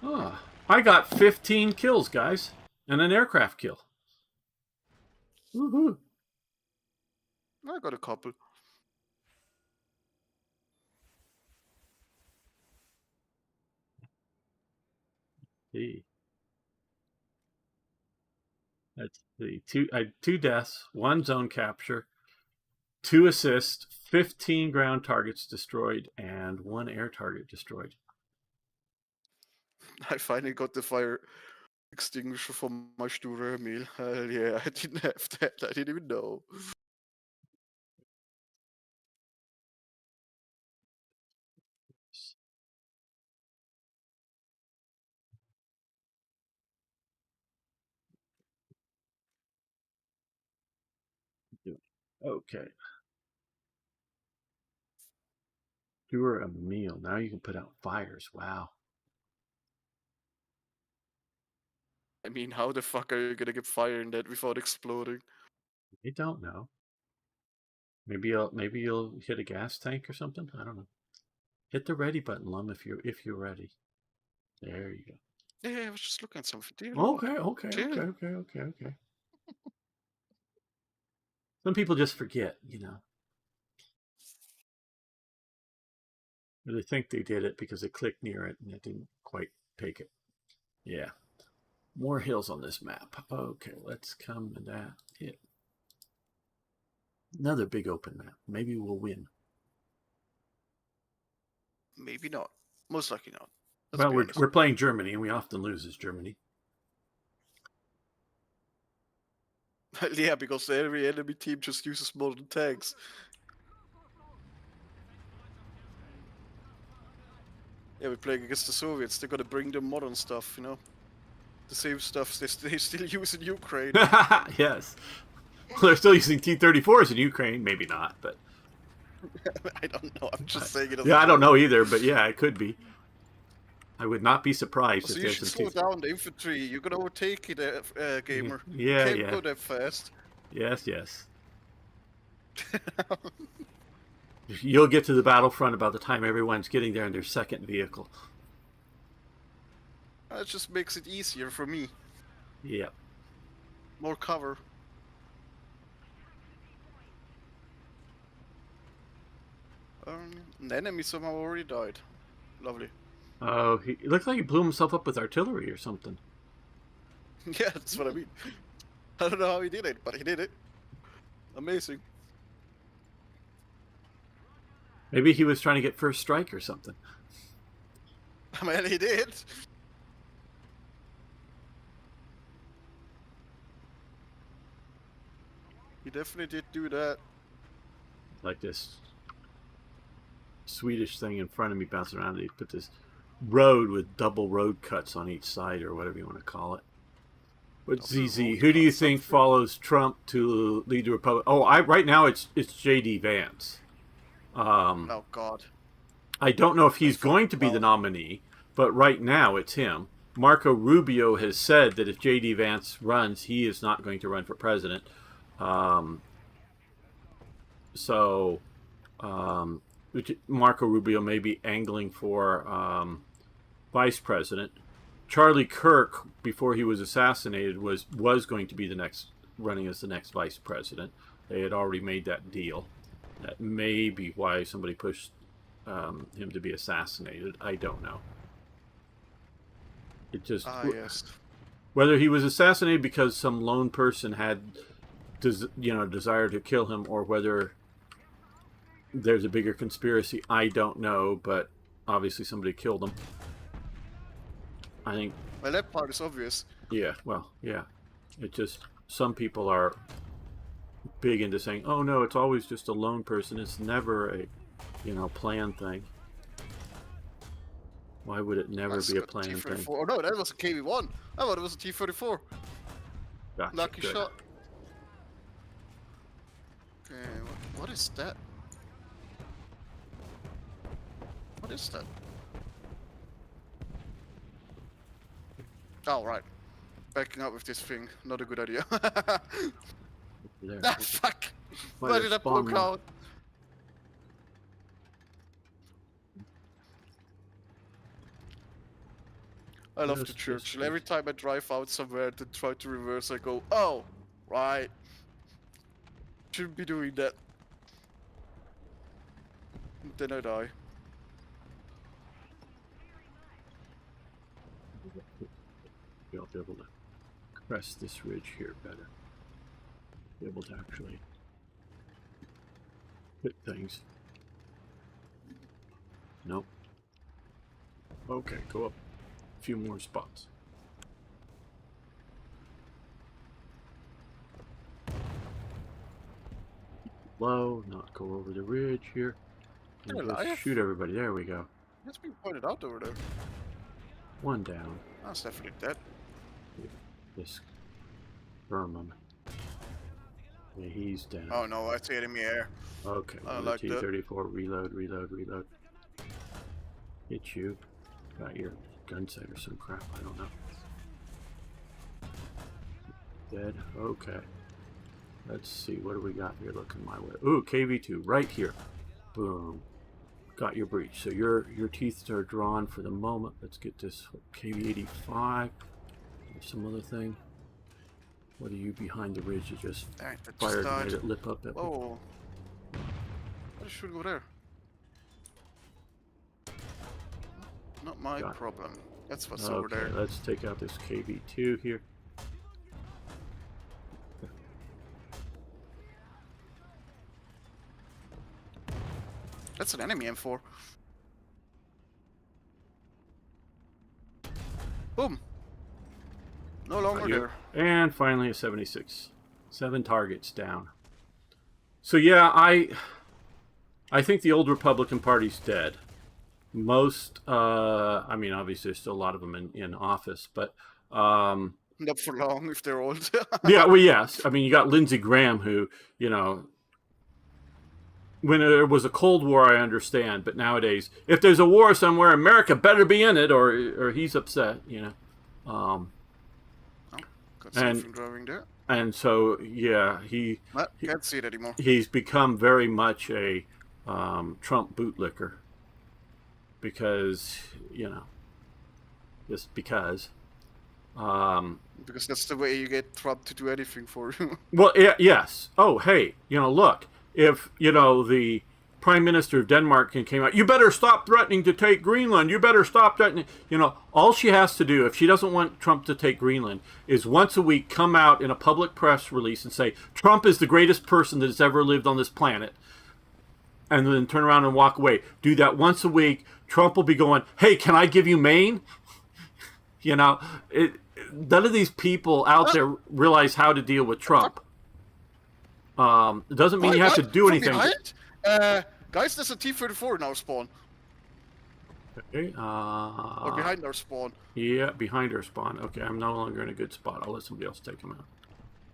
Ah, I got 15 kills, guys, and an aircraft kill. Woohoo! I got a couple. See. That's the two deaths, 1 zone capture, 2 assists, 15 ground targets destroyed, and 1 air target destroyed. I finally got the fire extinguisher from my Sture meal. Hell yeah, I didn't have that. I didn't even know. Okay. You were a meal. Now you can put out fires. Wow. I mean, how the fuck are you gonna get fire in that without exploding? You don't know. Maybe you'll hit a gas tank or something. I don't know. Hit the ready button, Lum, if you're ready. There you go. Yeah, I was just looking at something. Dear Okay, Lord. okay, Chill. okay. Some people just forget, you know. Or they think they did it because they clicked near it and it didn't quite take it. Yeah. More hills on this map. Okay, let's come to that. Yeah. Another big open map. Maybe we'll win. Maybe not. Most likely not. Well, we're playing Germany, and we often lose as Germany. Yeah, because every enemy team just uses modern tanks. Yeah, we're playing against the Soviets. They're gonna bring them modern stuff, you know? The same stuff they still use in Ukraine. Yes. Well, they're still using T-34s in Ukraine. Maybe not, but... I don't know. I'm just saying it. Yeah, I don't know either, but yeah, it could be. I would not be surprised So if you there's should some slow down the infantry. You're gonna overtake it, gamer. Yeah, You can't yeah. go that fast. Yes. You'll get to the battlefront about the time everyone's getting there in their second vehicle. That just makes it easier for me. Yep. More cover. An enemy somehow already died. Lovely. Oh, it looks like he blew himself up with artillery or something. Yeah, that's what I mean. I don't know how he did it, but he did it. Amazing. Maybe he was trying to get first strike or something. I mean, he did. He definitely did do that. Like this Swedish thing in front of me bouncing around. He put this road with double road cuts on each side, or whatever you want to call it. But Double ZZ, road who do you cuts, think something. follows Trump to lead the Republic? Oh, right now it's J.D. Vance. Oh God. I don't know if he's Like, going to be the well- nominee, but right now it's him. Marco Rubio has said that if J.D. Vance runs, he is not going to run for president. Marco Rubio may be angling for vice president. Charlie Kirk, before he was assassinated, was going to be the next running as the next vice president. They had already made that deal. That may be why somebody pushed him to be assassinated. I don't know. It just yes. whether he was assassinated because some lone person had desire to kill him, or whether there's a bigger conspiracy, I don't know. But obviously somebody killed him. I think. Well, that part is obvious. Yeah. Well, yeah. It just, some people are big into saying, "Oh no, it's always just a lone person. It's never a, planned thing." Why would it never That's be a got planned T-34. thing? Oh no, that was a KV-1. I thought it was a T-34. Gotcha, Lucky good. shot. Okay, what is that? What is that? Oh, right. Backing up with this thing. Not a good idea. There. Ah, fuck! Might Why have did I spawned poke one. out? I love the Yes, church. yes, Every yes. time I drive out somewhere to try to reverse, I go, oh, right. Shouldn't be doing that. Then I die. You'll be able to crest this ridge here better. Be able to actually hit things. Nope. Okay, go up a few more spots. Low, not go over the ridge here. And They're just alive? shoot everybody. There we go. It's being pointed out over there. One down. That's definitely dead. Just burn him. Yeah, he's down. Oh no, I see enemy air. Okay, I well, like the that. T-34, reload. Hit you. Got your gun sight or some crap, I don't know. Dead, okay. Let's see, what do we got here looking my way? Ooh, KV-2, right here. Boom. Got your breach. So your teeth are drawn for the moment. Let's get this KV-85. Or some other thing. What are you behind the ridge? You just Dang, that just fired and died. made it lip up at me. Oh. Why should go there? Not my Got it. problem. That's what's over Okay, there. let's take out this KV-2 here. That's an enemy M4. Boom. No longer You. there. And finally a 76. 7 targets down. So yeah, I think the old Republican Party's dead. Most, I mean, obviously there's still a lot of them in office, but Not for long if they're old. yeah, well, yes. I mean, you got Lindsey Graham, who, when there was a Cold War, I understand, but nowadays, if there's a war somewhere, America better be in it, or he's upset, Got And- something driving there. And so, yeah, Can't see it anymore. he's become very much a Trump bootlicker because, just because. Because that's the way you get Trump to do anything for you. Well, yes. Oh, hey, look, if, the Prime Minister of Denmark came out, you better stop threatening to take Greenland. You better stop threatening. All she has to do, if she doesn't want Trump to take Greenland, is once a week come out in a public press release and say, Trump is the greatest person that has ever lived on this planet. And then turn around and walk away. Do that once a week. Trump will be going, hey, can I give you Maine? None of these people out there realize how to deal with Trump. It doesn't mean you have to do From anything. behind? Guys, there's a T-34 now spawn. Okay. Or behind our spawn. Yeah, behind our spawn. Okay, I'm no longer in a good spot. I'll let somebody else take him out.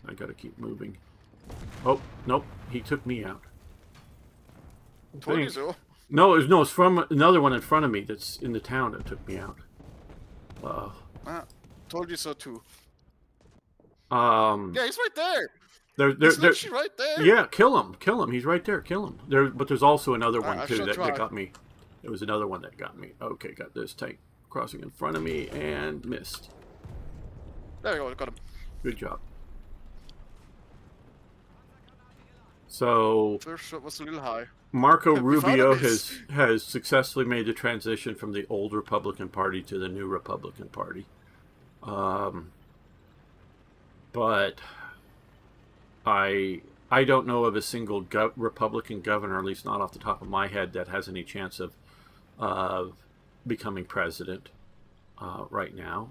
I gotta keep moving. Oh, nope. He took me out. Told you so. No, it's from another one in front of me that's in the town that took me out. Told you so too. Yeah, he's right there. He's literally right there. Yeah, kill him. He's right there. Kill him. But there's also another one I too shall that try. got me. There was another one that got me. Okay, got this tank crossing in front of me and missed. There we go, got him. Good job. So First shot was a little high. Marco We found Rubio a miss. has successfully made the transition from the old Republican Party to the new Republican Party. But I don't know of a single Republican governor, at least not off the top of my head, that has any chance of becoming president right now.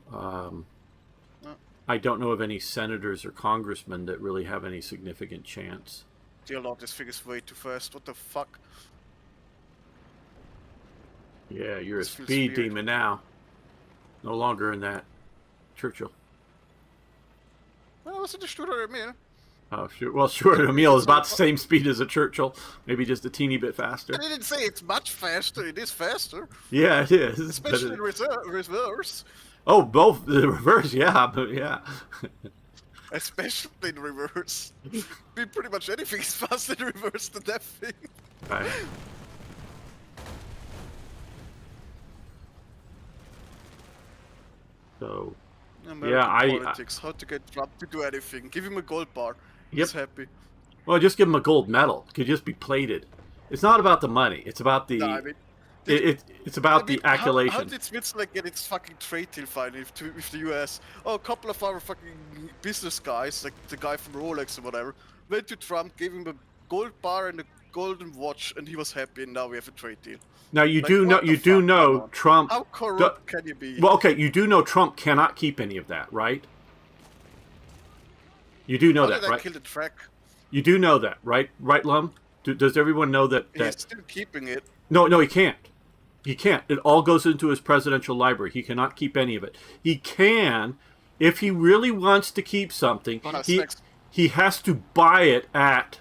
I don't know of any senators or congressmen that really have any significant chance. Dear Lord, this thing is way too fast. What the fuck? Yeah, you're a This feels speed weird. demon now. No longer in that Churchill. Well, was it a shooter at me? Oh, sure. Well, sure. Emil is about the same speed as a Churchill, maybe just a teeny bit faster. I didn't say it's much faster. It is faster. Yeah, it is. but Especially in reverse. Oh, both the reverse. Yeah, but yeah. Especially in reverse. Be pretty much anything is faster in reverse than that thing. Right. So, American politics. How to get Trump to do anything. Give him a gold bar. He's happy. well, just give him a gold medal. It could just be plated. It's not about the money. It's about the. No, I mean, it's about the accolation. How did Switzerland get its fucking trade deal finally with the US? Oh, a couple of our fucking business guys, like the guy from Rolex or whatever, went to Trump, gave him a gold bar and a golden watch, and he was happy, and now we have a trade deal. Now you Like, do know. what the You do fuck? know Come on. Trump. How corrupt can you be? Well, okay. You do know Trump cannot keep any of that, right? You do know How that, did I right? kill the track? You do know that, right? Right, Lum? Does everyone know that? He's still keeping it. No, he can't. He can't. It all goes into his presidential library. He cannot keep any of it. He can, if he really wants to keep something, he has to buy it at,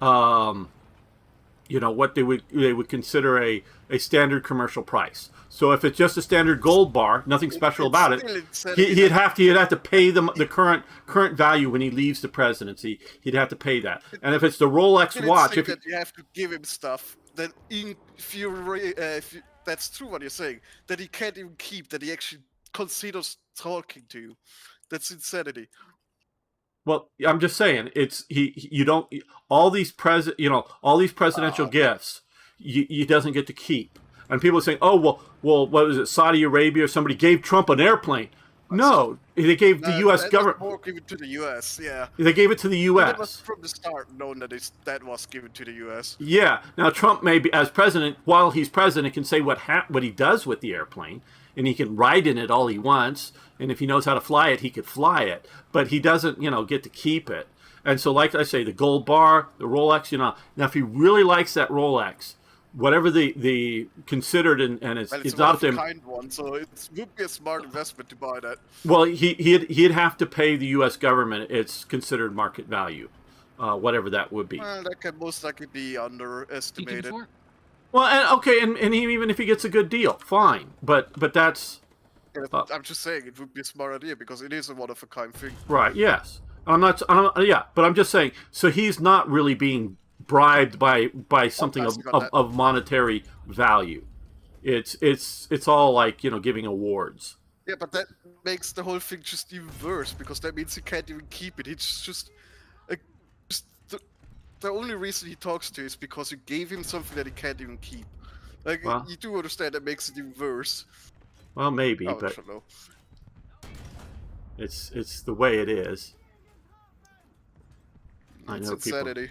what they would consider a standard commercial price. So if it's just a standard gold bar, nothing special about it, he'd have to pay the current value when he leaves the presidency. He'd have to pay that. And if it's the Rolex watch, that you have to give him stuff that if that's true what you're saying, that he can't even keep, that he actually considers talking to you. That's insanity. well, I'm just saying you don't all these presidential gifts he doesn't get to keep. And people are saying, oh well, what was it? Saudi Arabia or somebody gave Trump an airplane. No, they gave the U.S. government. More given to the U.S. Yeah. They gave it to the It was U.S. from the start known that that was given to the U.S. Yeah. Now Trump may be, as president, while he's president, can say what he does with the airplane, and he can ride in it all he wants. And if he knows how to fly it, he could fly it. But he doesn't, get to keep it. And so, like I say, the gold bar, the Rolex, now if he really likes that Rolex, whatever the considered and it's Well, it's a not up to him. one-of-a-kind one, so it would be a smart investment to buy that. Well, he'd have to pay the U.S. government its considered market value, whatever that would be. Well, that can most likely be underestimated. Well, and even if he gets a good deal, fine. But that's I'm just saying it would be a smart idea because it is a one-of-a-kind thing. right. Yes, but I'm just saying. So he's not really being bribed by something of monetary value. It's all like giving awards. Yeah, but that makes the whole thing just even worse because that means he can't even keep it. It's just the only reason he talks to you is because you gave him something that he can't even keep. Like you do understand that makes it even worse. Well, maybe, I but don't know. it's the way it is. I It's know insanity.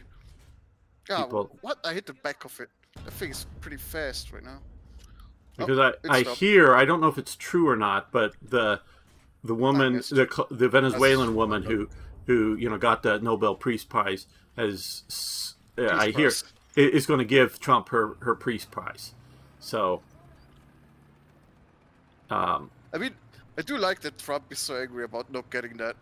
people- What? I hit the back of it. That thing is pretty fast right now. Because it I stopped. hear, I don't know if it's true or not, but the woman, it's the Venezuelan woman okay. who got the Nobel Peace Prize has I hear Prize. is going to give Trump her Peace Prize. So I mean, I do like that Trump is so angry about not getting that.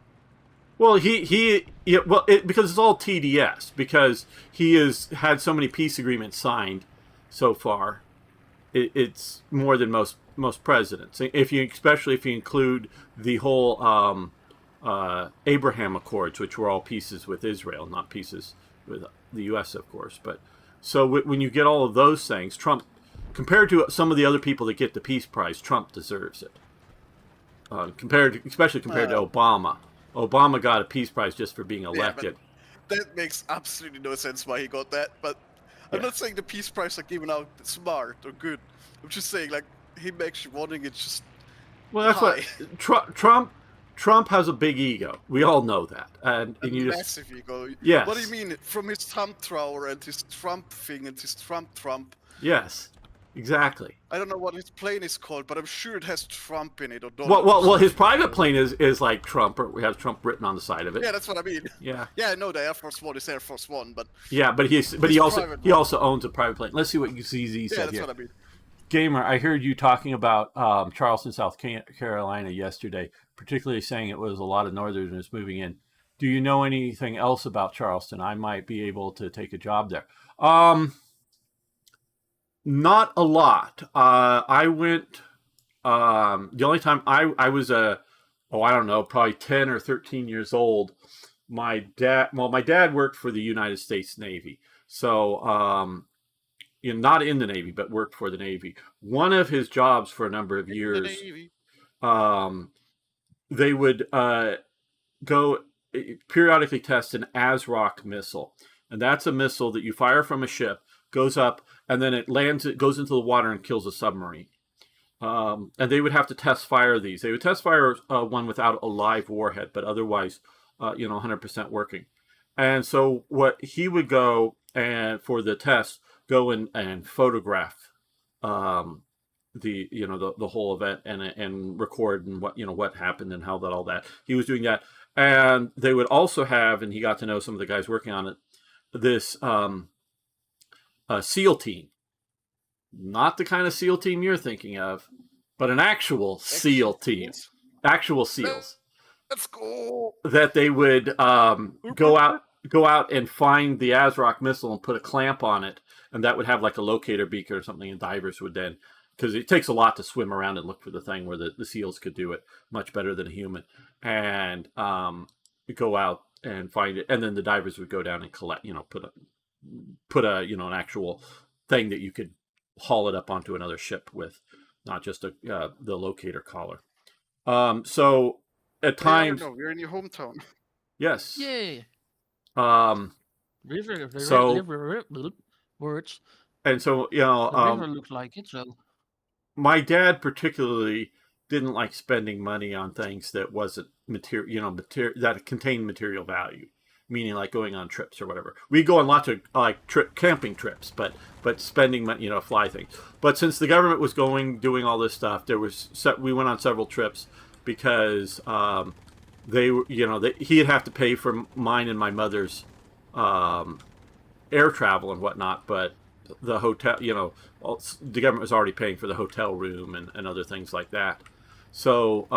Well, because it's all TDS, because he has had so many peace agreements signed so far. It's more than most presidents. Especially if you include the whole Abraham Accords, which were all pieces with Israel, not pieces with the U.S., of course. But so when you get all of those things, Trump, compared to some of the other people that get the Peace Prize, Trump deserves it. Especially compared to Obama. Obama got a Peace Prize just for being elected. Yeah, that makes absolutely no sense why he got that. But I'm not saying the Peace Prize are given out smart or good. I'm just saying, like, him actually wanting it just. Well, that's high. what Trump has a big ego. We all know that, and you just Massive ego. yes. What do you mean? From his Trump tower and his Trump thing and his Trump. Yes, exactly. I don't know what his plane is called, but I'm sure it has Trump in it or Donald. Well, his private plane is like Trump, or we have Trump written on the side of it. Yeah, that's what I mean. Yeah. Yeah, I know the Air Force One is Air Force One, but yeah, but he also owns a private plane. Let's see what ZZ said that's here. what I mean. Gamer, I heard you talking about Charleston, South Carolina yesterday, particularly saying it was a lot of Northerners moving in. Do you know anything else about Charleston? I might be able to take a job there. Not a lot. I went. The only time I was I don't know, probably 10 or 13 years old. My dad worked for the United States Navy, so not in the Navy, but worked for the Navy. One of his jobs for a number of years, they would go periodically test an ASROC missile, and that's a missile that you fire from a ship, goes up, and then it goes into the water and kills a submarine. And they would have to test fire these. They would test fire one without a live warhead, but otherwise, 100% working. And so what he would go and for the test, go and photograph the whole event and record and what happened and how all that. He was doing that, and they would also have, and he got to know some of the guys working on it, this SEAL team. Not the kind of SEAL team you're thinking of, but an actual SEAL team. Actual SEALs. Let's go. That they would go out and find the ASROC missile and put a clamp on it, and that would have like a locator beacon or something, and divers would then, because it takes a lot to swim around and look for the thing, where the SEALs could do it much better than a human, and go out and find it, and then the divers would go down and collect, put a an actual thing that you could haul it up onto another ship with, not just the locator collar. So at times, we're in your hometown. yes. Yay. River, words. And so The river looks like it, so. My dad particularly didn't like spending money on things that wasn't material, that contained material value. Meaning like going on trips or whatever. We go on lots of camping trips, but spending money, fly things. But since the government was doing all this stuff, we went on several trips because he'd have to pay for mine and my mother's air travel and whatnot, but the hotel, the government was already paying for the hotel room and other things like that. So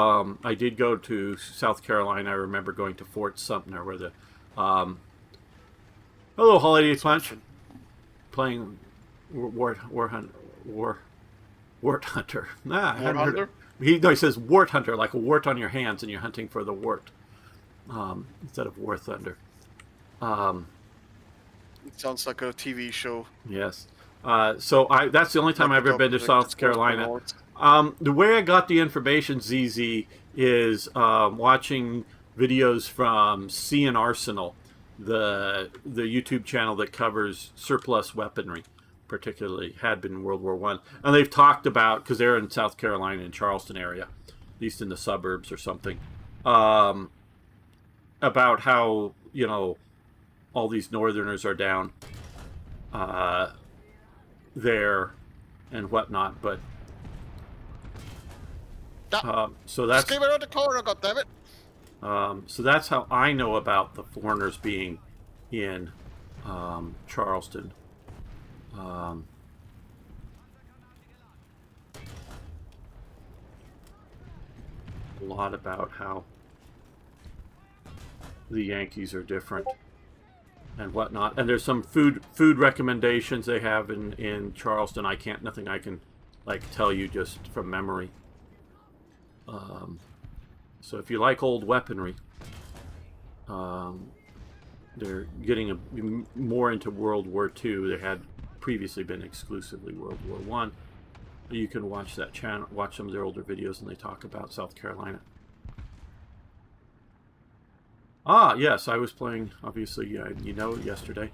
I did go to South Carolina. I remember going to Fort Sumter, where the hello, Holiday Punch, playing Wart Hunter. Nah, I haven't heard it. He says Wart Hunter, like a wart on your hands, and you're hunting for the wart instead of War Thunder. It sounds like a TV show. Yes. So that's the only time I've ever been to South Carolina. The way I got the information, ZZ, is watching videos from Sea and Arsenal, the YouTube channel that covers surplus weaponry, particularly had been in World War I. And they've talked about, because they're in South Carolina, in Charleston area, at least in the suburbs or something, about how, all these Northerners are down there and whatnot. But so that's... Just came around the corner, goddammit! So that's how I know about the foreigners being in Charleston. a lot about how the Yankees are different and whatnot. And there's some food recommendations they have in Charleston. Nothing I can like tell you just from memory. So if you like old weaponry, they're getting more into World War II. They had previously been exclusively World War I. You can watch that channel, watch some of their older videos, and they talk about South Carolina. Ah, yes, I was playing, obviously, you know, yesterday.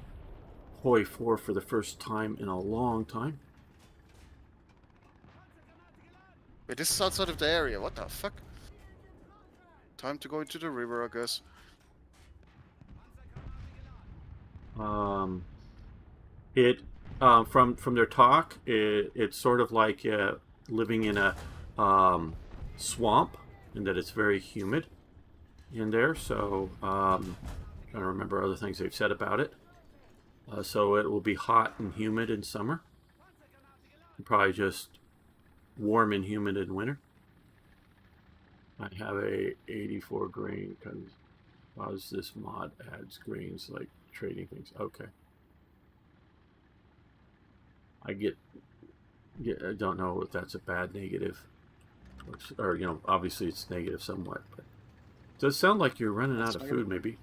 Hoi 4 for the first time in a long time. Wait, this is outside of the area. What the fuck? Time to go into the river, I guess. From their talk, it's sort of like living in a swamp, in that it's very humid in there. So I don't remember other things they've said about it. So it will be hot and humid in summer, and probably just warm and humid in winter. I have a 84 grain because this mod adds grains like trading things. Okay. I don't know if that's a bad negative, or you know, obviously it's negative somewhat, but it does sound like you're running out of food, maybe.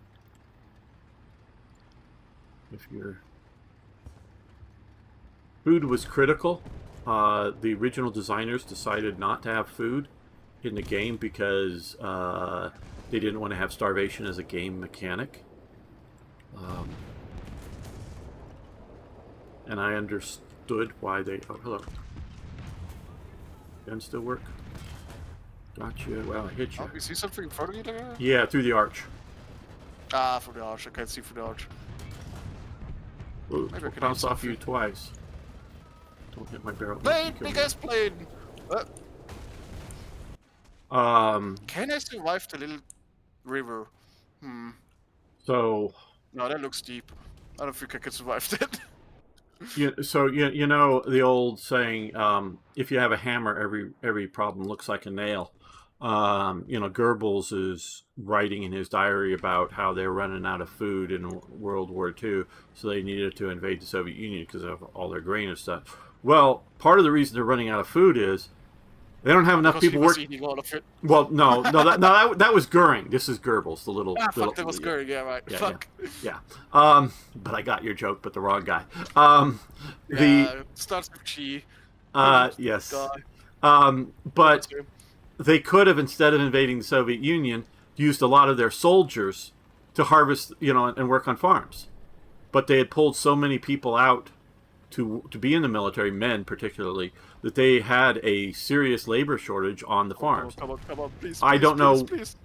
If your food was critical, the original designers decided not to have food in the game because they didn't want to have starvation as a game mechanic. And I understood why they... Oh, hello. Gun still work? Gotcha. Wow, I hit you. Oh, you see something in front of you there? Yeah, through the arch. Ah, from the arch. I can't see from the arch. Ooh, Maybe I can bounce hit off you something. twice. Don't hit my barrel. Plane! Big ass plane! Can I survive the little river? So... No, that looks deep. I don't think I can survive that. You know the old saying, if you have a hammer, every problem looks like a nail. You know, Goebbels is writing in his diary about how they're running out of food in World War II, so they needed to invade the Soviet Union because of all their grain and stuff. Well, part of the reason they're running out of food is they don't have enough Because people he was working. eating all of it. Well, no, that was Goering. This is Goebbels, the little. Ah, little fuck, that was Goering, yeah, right. Yeah, Fuck. Yeah. But I got your joke, but the wrong guy. Starts with G. Yes. Guy. But they could have, instead of invading the Soviet Union, used a lot of their soldiers to harvest, you know, and work on farms. But they had pulled so many people out to be in the military, men particularly, that they had a serious labor shortage on the farms. Come on, please. I don't know please.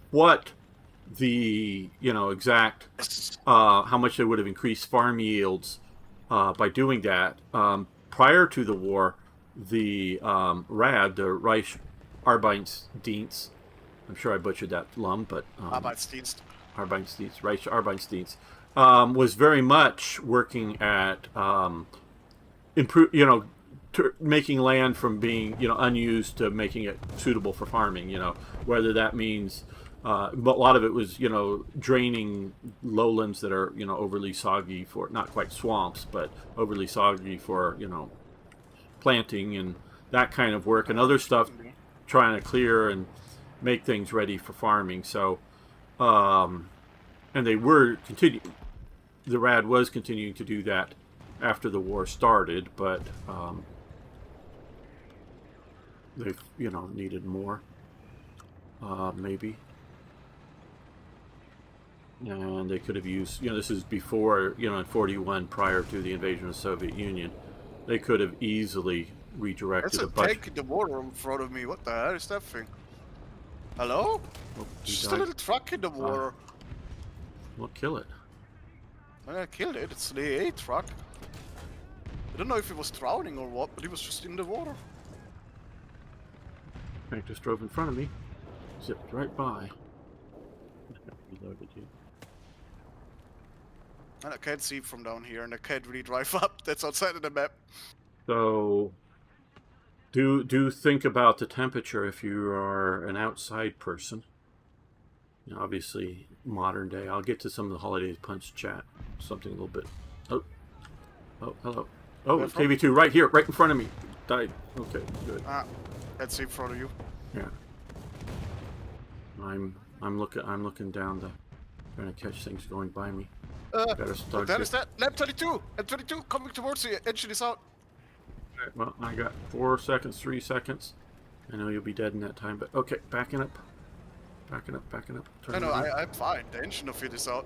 what the, you know, exact how much they would have increased farm yields by doing that. Prior to the war, the RAD, the Reich Arbeitsdienst, I'm sure I butchered that lum, but Arbeitsdienst, Reich Arbeitsdienst, was very much working at making land from being, you know, unused to making it suitable for farming. You know, whether that means but a lot of it was, you know, draining lowlands that are, you know, overly soggy for, not quite swamps, but overly soggy for, you know, planting and that kind of work, and other stuff trying to clear and make things ready for farming. So and they were the RAD was continuing to do that after the war started, but they, you know, needed more, maybe. And they could have used, you know, this is before, you know, in 41, prior to the invasion of the Soviet Union, they could have easily redirected That's a bunch. tank in the water in front of me. What the hell is that thing? Hello? Oh, he Just a died. little truck in the water. Well, kill it. I killed it. It's an AA truck. I don't know if it was drowning or what, but it was just in the water. Tank just drove in front of me, zipped right by. Reloaded you. And I can't see from down here, and I can't really drive up. That's outside of the map. So Do think about the temperature if you are an outside person. You know, obviously, modern day. I'll get to some of the holidays punch chat. Something a little bit. Oh, hello. Oh, Where from? KV2 right here, right in front of me. Died. Okay, good. That's in front of you. Yeah. I'm looking down the, trying to catch things going by me. Gotta start. That is that. Lab 22! Lab 22 coming towards you. Engine is out. Right, well, I got 4 seconds, 3 seconds. I know you'll be dead in that time, but okay, backing up. Backing up. No, I'm fine. The engine of it is out.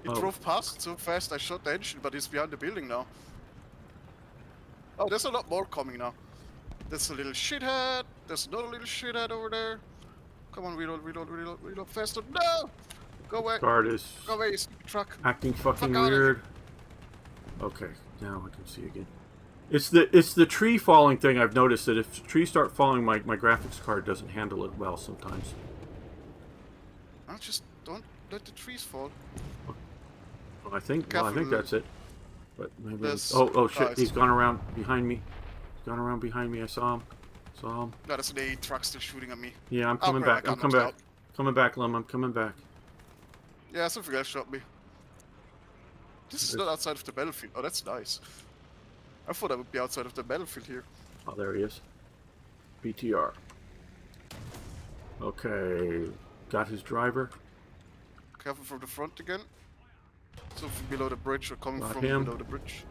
It drove past so fast I shot the engine, but it's behind the building now. Oh, there's a lot more coming now. There's a little shithead. There's another little shithead over there. Come on, reload faster. No! Go away. Guard is Go away, you stupid truck. acting fucking Fuck out of weird. Okay, now I can see again. It's the tree falling thing. I've noticed that if trees start falling, my graphics card doesn't handle it well sometimes. Just don't let the trees fall. Well, I think Careful. that's it. But maybe. There's Oh shit! guys. He's gone around behind me. I saw him. No, there's an A truck still shooting at me. Yeah, I'm Oh, coming crap, back. I I'm got coming back. knocked Coming back, Lum. I'm coming back. Yeah, something else shot me. This is not outside of the battlefield. Oh, that's nice. I thought I would be outside of the battlefield here. Oh, there he is. BTR. Okay, got his driver. Careful from the front again. Something below the bridge or coming Got from him. below the bridge.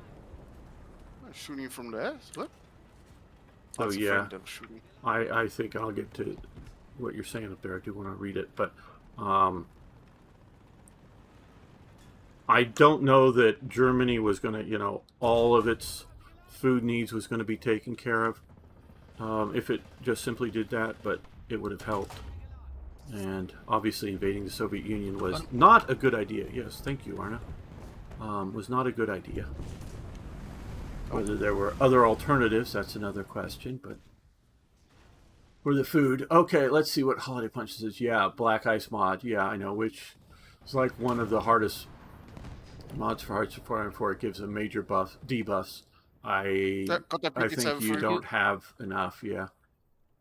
Shooting from there? What? Oh it's a yeah. friend that was shooting. I think I'll get to what you're saying up there. I do want to read it, but I don't know that Germany was going to, you know, all of its food needs was going to be taken care of if it just simply did that, but it would have helped. And obviously invading the Soviet Union was not a good idea. Yes, thank you, Arna. Was not a good idea. Whether there were other alternatives, that's another question, but for the food. Okay, let's see what Holiday Punch says. Yeah, Black Ice mod. Yeah, I know, which is like one of the hardest mods for Hearts of Fire 4. It gives a major buff, debuffs. I think you don't have enough, yeah,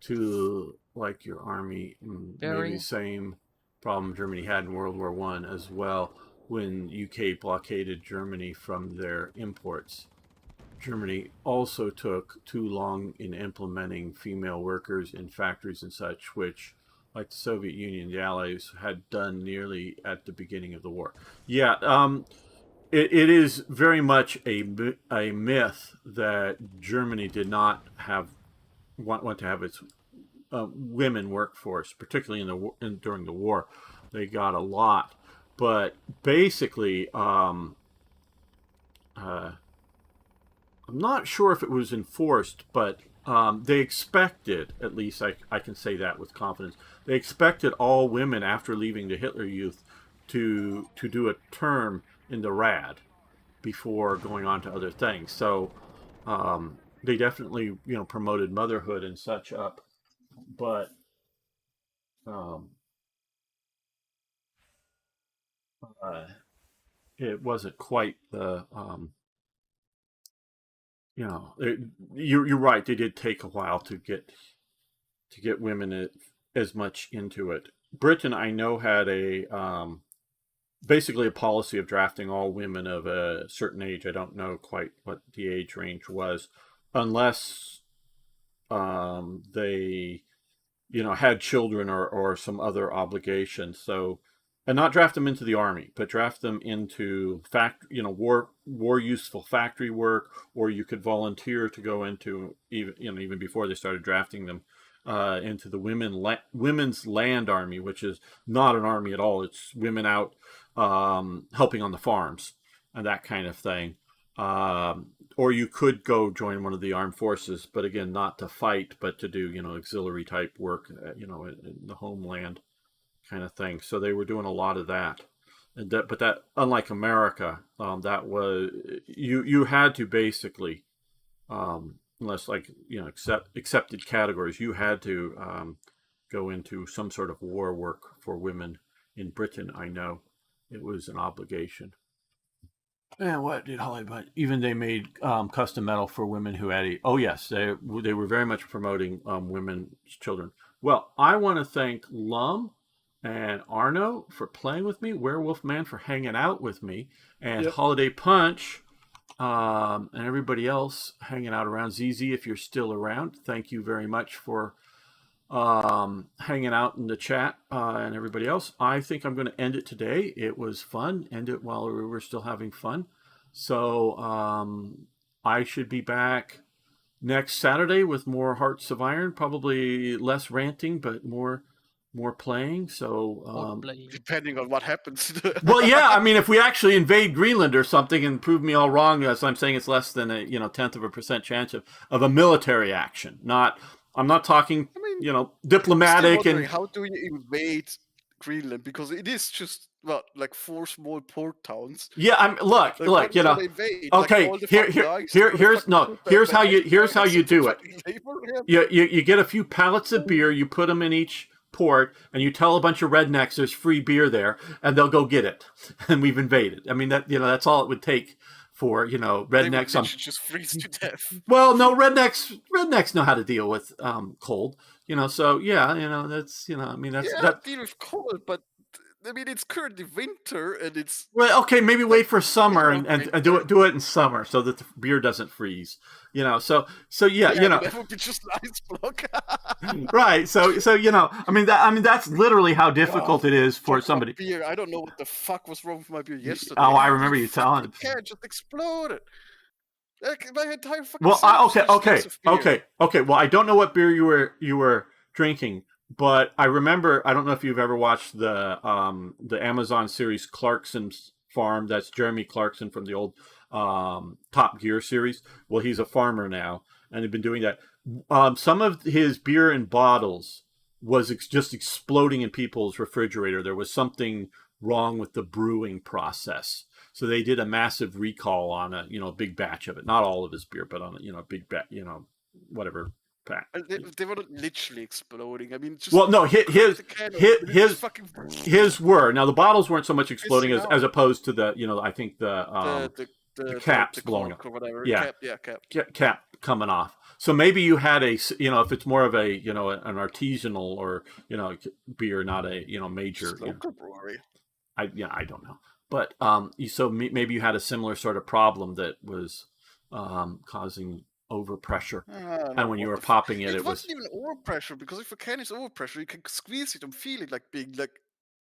to like your army. Maybe same problem Germany had in World War I as well, when UK blockaded Germany from their imports. Germany also took too long in implementing female workers in factories and such, which, like the Soviet Union, the Allies had done nearly at the beginning of the war. Yeah, it is very much a myth that Germany did not want to have its women workforce, particularly during the war. They got a lot, but basically, I'm not sure if it was enforced, but they expected, at least I can say that with confidence, they expected all women after leaving the Hitler Youth to do a term in the RAD before going on to other things. So they definitely, you know, promoted motherhood and such up, but it wasn't quite the you know, you're right. They did take a while to get women as much into it. Britain, I know, had a basically a policy of drafting all women of a certain age. I don't know quite what the age range was, unless they, you know, had children or some other obligation. So, and not draft them into the army, but draft them into war useful factory work, or you could volunteer to go into, even before they started drafting them, into the women's land army, which is not an army at all. It's women out helping on the farms and that kind of thing. Or you could go join one of the armed forces, but again, not to fight, but to do, you know, auxiliary type work, in the homeland kind of thing. So they were doing a lot of that. But that, unlike America, that was, you had to basically, unless, like, you know, accepted categories, you had to go into some sort of war work for women in Britain. I know it was an obligation. And what did Holly buy? Even they made custom metal for women who had Oh yes, they were very much promoting women's children. Well, I want to thank Lum and Arno for playing with me, Werewolf Man for hanging out with me, and Holiday Punch and everybody else hanging out around. ZZ, if you're still around, thank you very much for hanging out in the chat and everybody else. I think I'm going to end it today. It was fun. End it while we were still having fun. So I should be back next Saturday with more Hearts of Iron, probably less ranting, but more playing. So depending on what happens. well, yeah, I mean, if we actually invade Greenland or something and prove me all wrong, as I'm saying, it's less than a 1/10% chance of a military action. I'm not talking, diplomatic and how do you invade Greenland? Because it is just like 4 small port towns. Yeah, look, invade? Okay, like here's how you do it. You get a few pallets of beer, you put them in each port, and you tell a bunch of rednecks there's free beer there, and they'll go get it, and we've invaded. I mean, that's all it would take for rednecks. They should just freeze to death. Well, no, rednecks know how to deal with cold. So yeah, that's I mean that's deal with cold, but I mean it's currently winter and it's well. Okay, maybe wait for summer and do it in summer so that the beer doesn't freeze. So yeah, that would be just nice, block. Right. So I mean that's literally how difficult it is for somebody. Beer. I don't know what the fuck was wrong with my beer yesterday. Oh, I remember you telling it. Can't just explode it. Like my entire fucking. Well, okay. Well, I don't know what beer you were drinking, but I remember. I don't know if you've ever watched the Amazon series Clarkson's Farm. That's Jeremy Clarkson from the old Top Gear series. Well, he's a farmer now, and they've been doing that. Some of his beer in bottles was just exploding in people's refrigerator. There was something wrong with the brewing process. So they did a massive recall on a big batch of it. Not all of his beer, but on a big batch, whatever pack. They were not literally exploding. I mean, just well, no, his were. Now the bottles weren't so much exploding as opposed to the I think the caps blowing up. Or whatever. Yeah, cap coming off. So maybe you had a if it's more of a an artisanal or beer, not a major local brewery. I don't know. But so maybe you had a similar sort of problem that was causing overpressure, and when you were popping it wasn't even overpressure, because if a can is overpressure, you can squeeze it and feel it like being like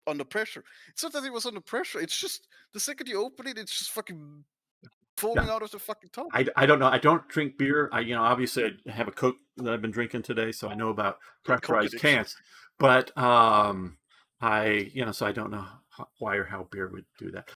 under pressure. It's not that it was under pressure; it's just the second you open it, it's just fucking foaming out of the fucking top. I don't know. I don't drink beer. I obviously I have a Coke that I've been drinking today, so I know about pressurized cans. But so I don't know why or how beer would do that.